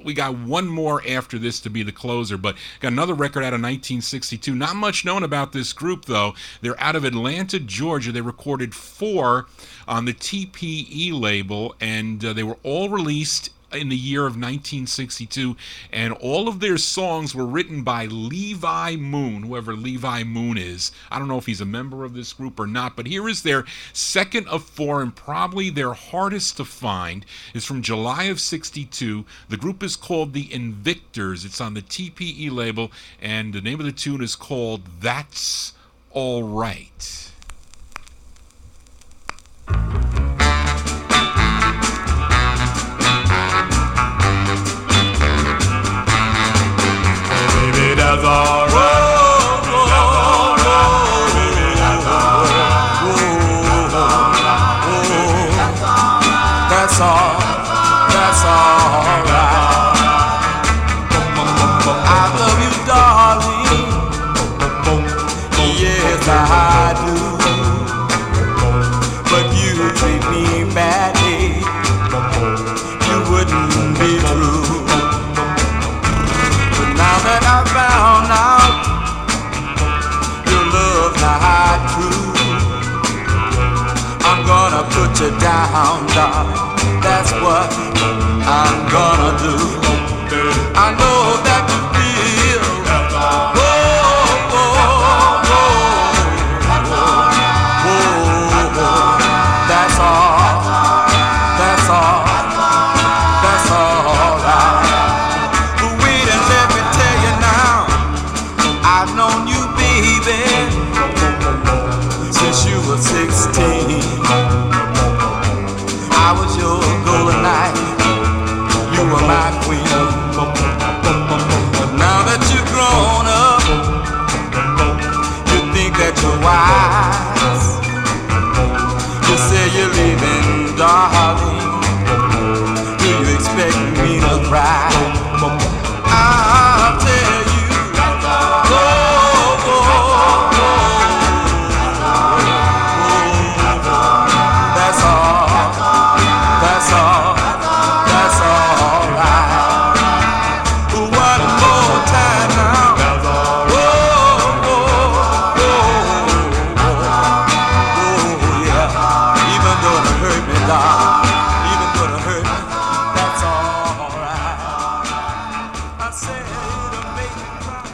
we got one more after this to be the closer, but got another record out of 1962. Not much known about this group, though. They're out of Atlanta, Georgia. They recorded 4 on the TPE label, and they were all released in the year of 1962, and all of their songs were written by Levi Moon, whoever Levi Moon is. I don't know if he's a member of this group or not, but here is their second of 4, and probably their hardest to find. It's from July of 62. The group is called the Invictors. It's on the TPE label, and the name of the tune is called That's All Right. that's all right. I love you, darling. Yes, I do. But you treat me badly. You wouldn't be true. But now that I found out your love's not true, I'm gonna put you down, darling. That's what I'm gonna do. I know that you feel. Oh, oh, oh, that's all right. But wait and let me tell you now, I've known you, baby, since you were 16. I was your golden knight, you were my queen. But now that you've grown up, you think that you're wise. You say you're leaving, darling. Do you expect me to cry? I'll tell you. Oh, oh, oh, that's all. That's all. That's all right. One more time now. Oh, oh, oh, oh, yeah. Even though it hurt me, darling. Even though it hurt me, that's all right. I said it'll make me cry.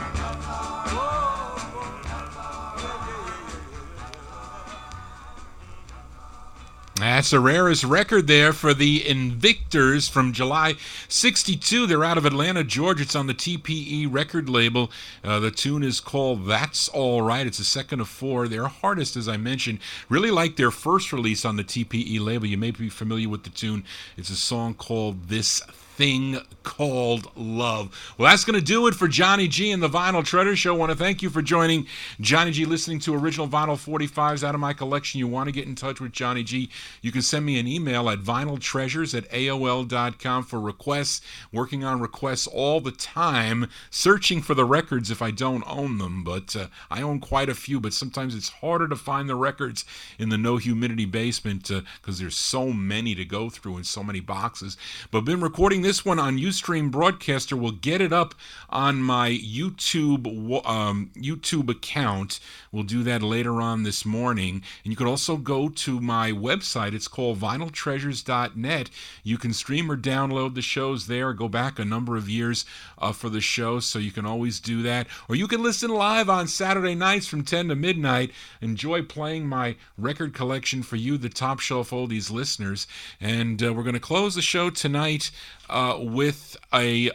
That's the rarest record there for the Invictors from July 62. They're out of Atlanta, Georgia. It's on the TPE record label. The tune is called That's All Right. It's the second of four. Their hardest, as I mentioned. Really like their first release on the TPE label. You may be familiar with the tune. It's a song called This Thing Called Love. Well, that's going to do it for Johnny G and the Vinyl Treasure Show. I want to thank you for joining Johnny G, listening to original vinyl 45s out of my collection. You want to get in touch with Johnny G, you can send me an email at vinyltreasures@aol.com for requests. Working on requests all the time, searching for the records if I don't own them. But I own quite a few, but sometimes it's harder to find the records in the no humidity basement because there's so many to go through and so many boxes. But I've been recording this one on Ustream Broadcaster. We'll get it up on my YouTube account. We'll do that later on this morning. And you can also go to my website. It's called vinyltreasures.net. You can stream or download the shows there, go back a number of years for the show, so you can always do that. Or you can listen live on Saturday nights from 10 to midnight. Enjoy playing my record collection for you, the Top Shelf Oldies listeners. And we're going to close the show tonight with a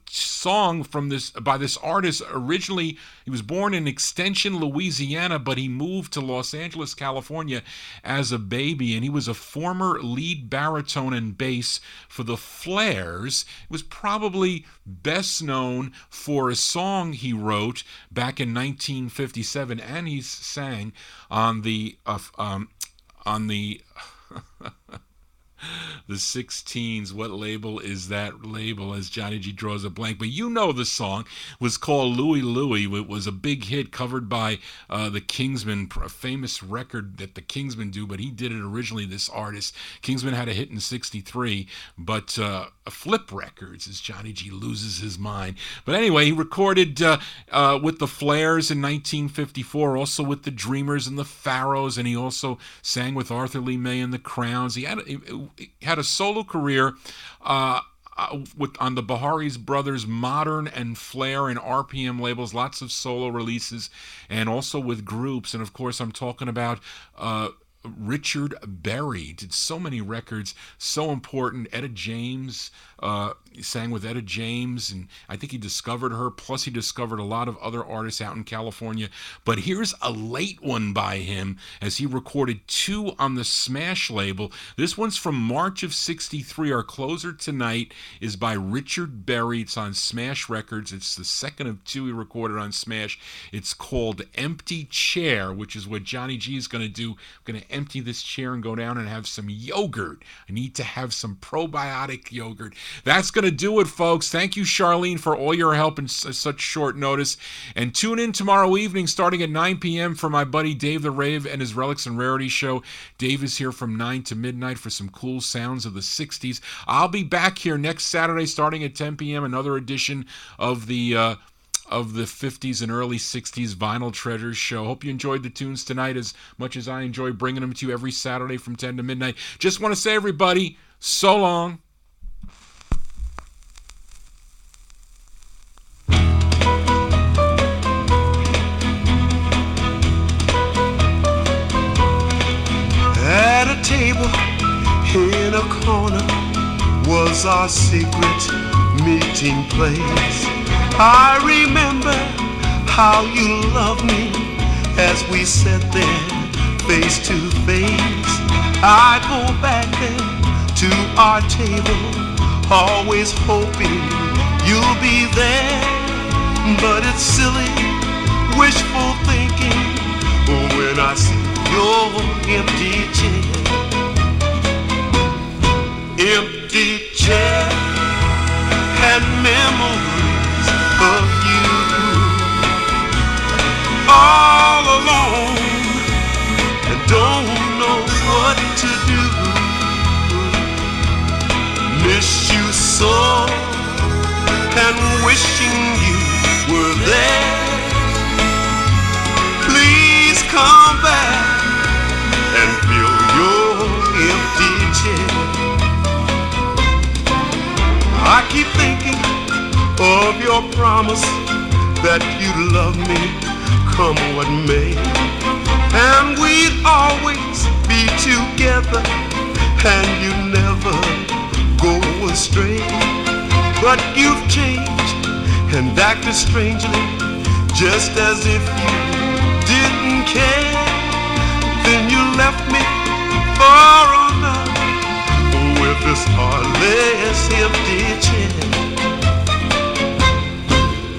song from this artist. Originally, he was born in Extension, Louisiana, but he moved to Los Angeles, California as a baby, and he was a former lead baritone and bass for the Flares. He was probably best known for a song he wrote back in 1957, and he sang on the the 16's. What label is that label, as Johnny G draws a blank? But you know the song was called Louie Louie. It was a big hit covered by the Kingsmen, a famous record that the Kingsmen do, but he did it originally, this artist. Kingsmen had a hit in 63, but Flip Records, as Johnny G loses his mind. But anyway, he recorded with the Flares in 1954, also with the Dreamers and the Pharaohs, and he also sang with Arthur Lee May and the Crowns. He had a solo career on the Baharis Brothers Modern and Flair and RPM labels, lots of solo releases, and also with groups. And of course, I'm talking about Richard Berry. Did so many records, so important. Etta James, he sang with Etta James, and I think he discovered her, plus he discovered a lot of other artists out in California. But here's a late one by him, as he recorded two on the Smash label. This one's from March of 63. Our closer tonight is by Richard Berry. It's on Smash Records. It's the second of two he recorded on Smash. It's called Empty Chair, which is what Johnny G is going to do. I'm going to empty this chair and go down and have some yogurt. I need to have some probiotic yogurt. That's going to do it, folks. Thank you, Charlene, for all your help in such short notice. And tune in tomorrow evening starting at 9 p.m. for my buddy Dave the Rave and his Relics and Rarities show. Dave is here from 9 to midnight for some cool sounds of the 60s. I'll be back here next Saturday starting at 10 p.m. Another edition of the 50s and early 60s Vinyl Treasure Show. Hope you enjoyed the tunes tonight as much as I enjoy bringing them to you every Saturday from 10 to midnight. Just want to say, everybody, so long. At a table in a corner was our secret meeting place. I remember how you loved me as we sat there face to face. I go back there to our table, always hoping you'll be there. But it's silly, wishful thinking when I see your empty chair. Empty chair and memories of you, all alone and don't know what to do. Miss you so and wishing you were there. Please come back and fill your empty chair. I keep thinking of your promise that you'd love me come what may, and we'd always be together and you'd never go astray. But you've changed and acted strangely, just as if you didn't care. Then you left me for another with this heartless empty chair.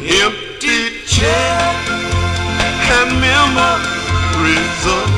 Empty chair and memories of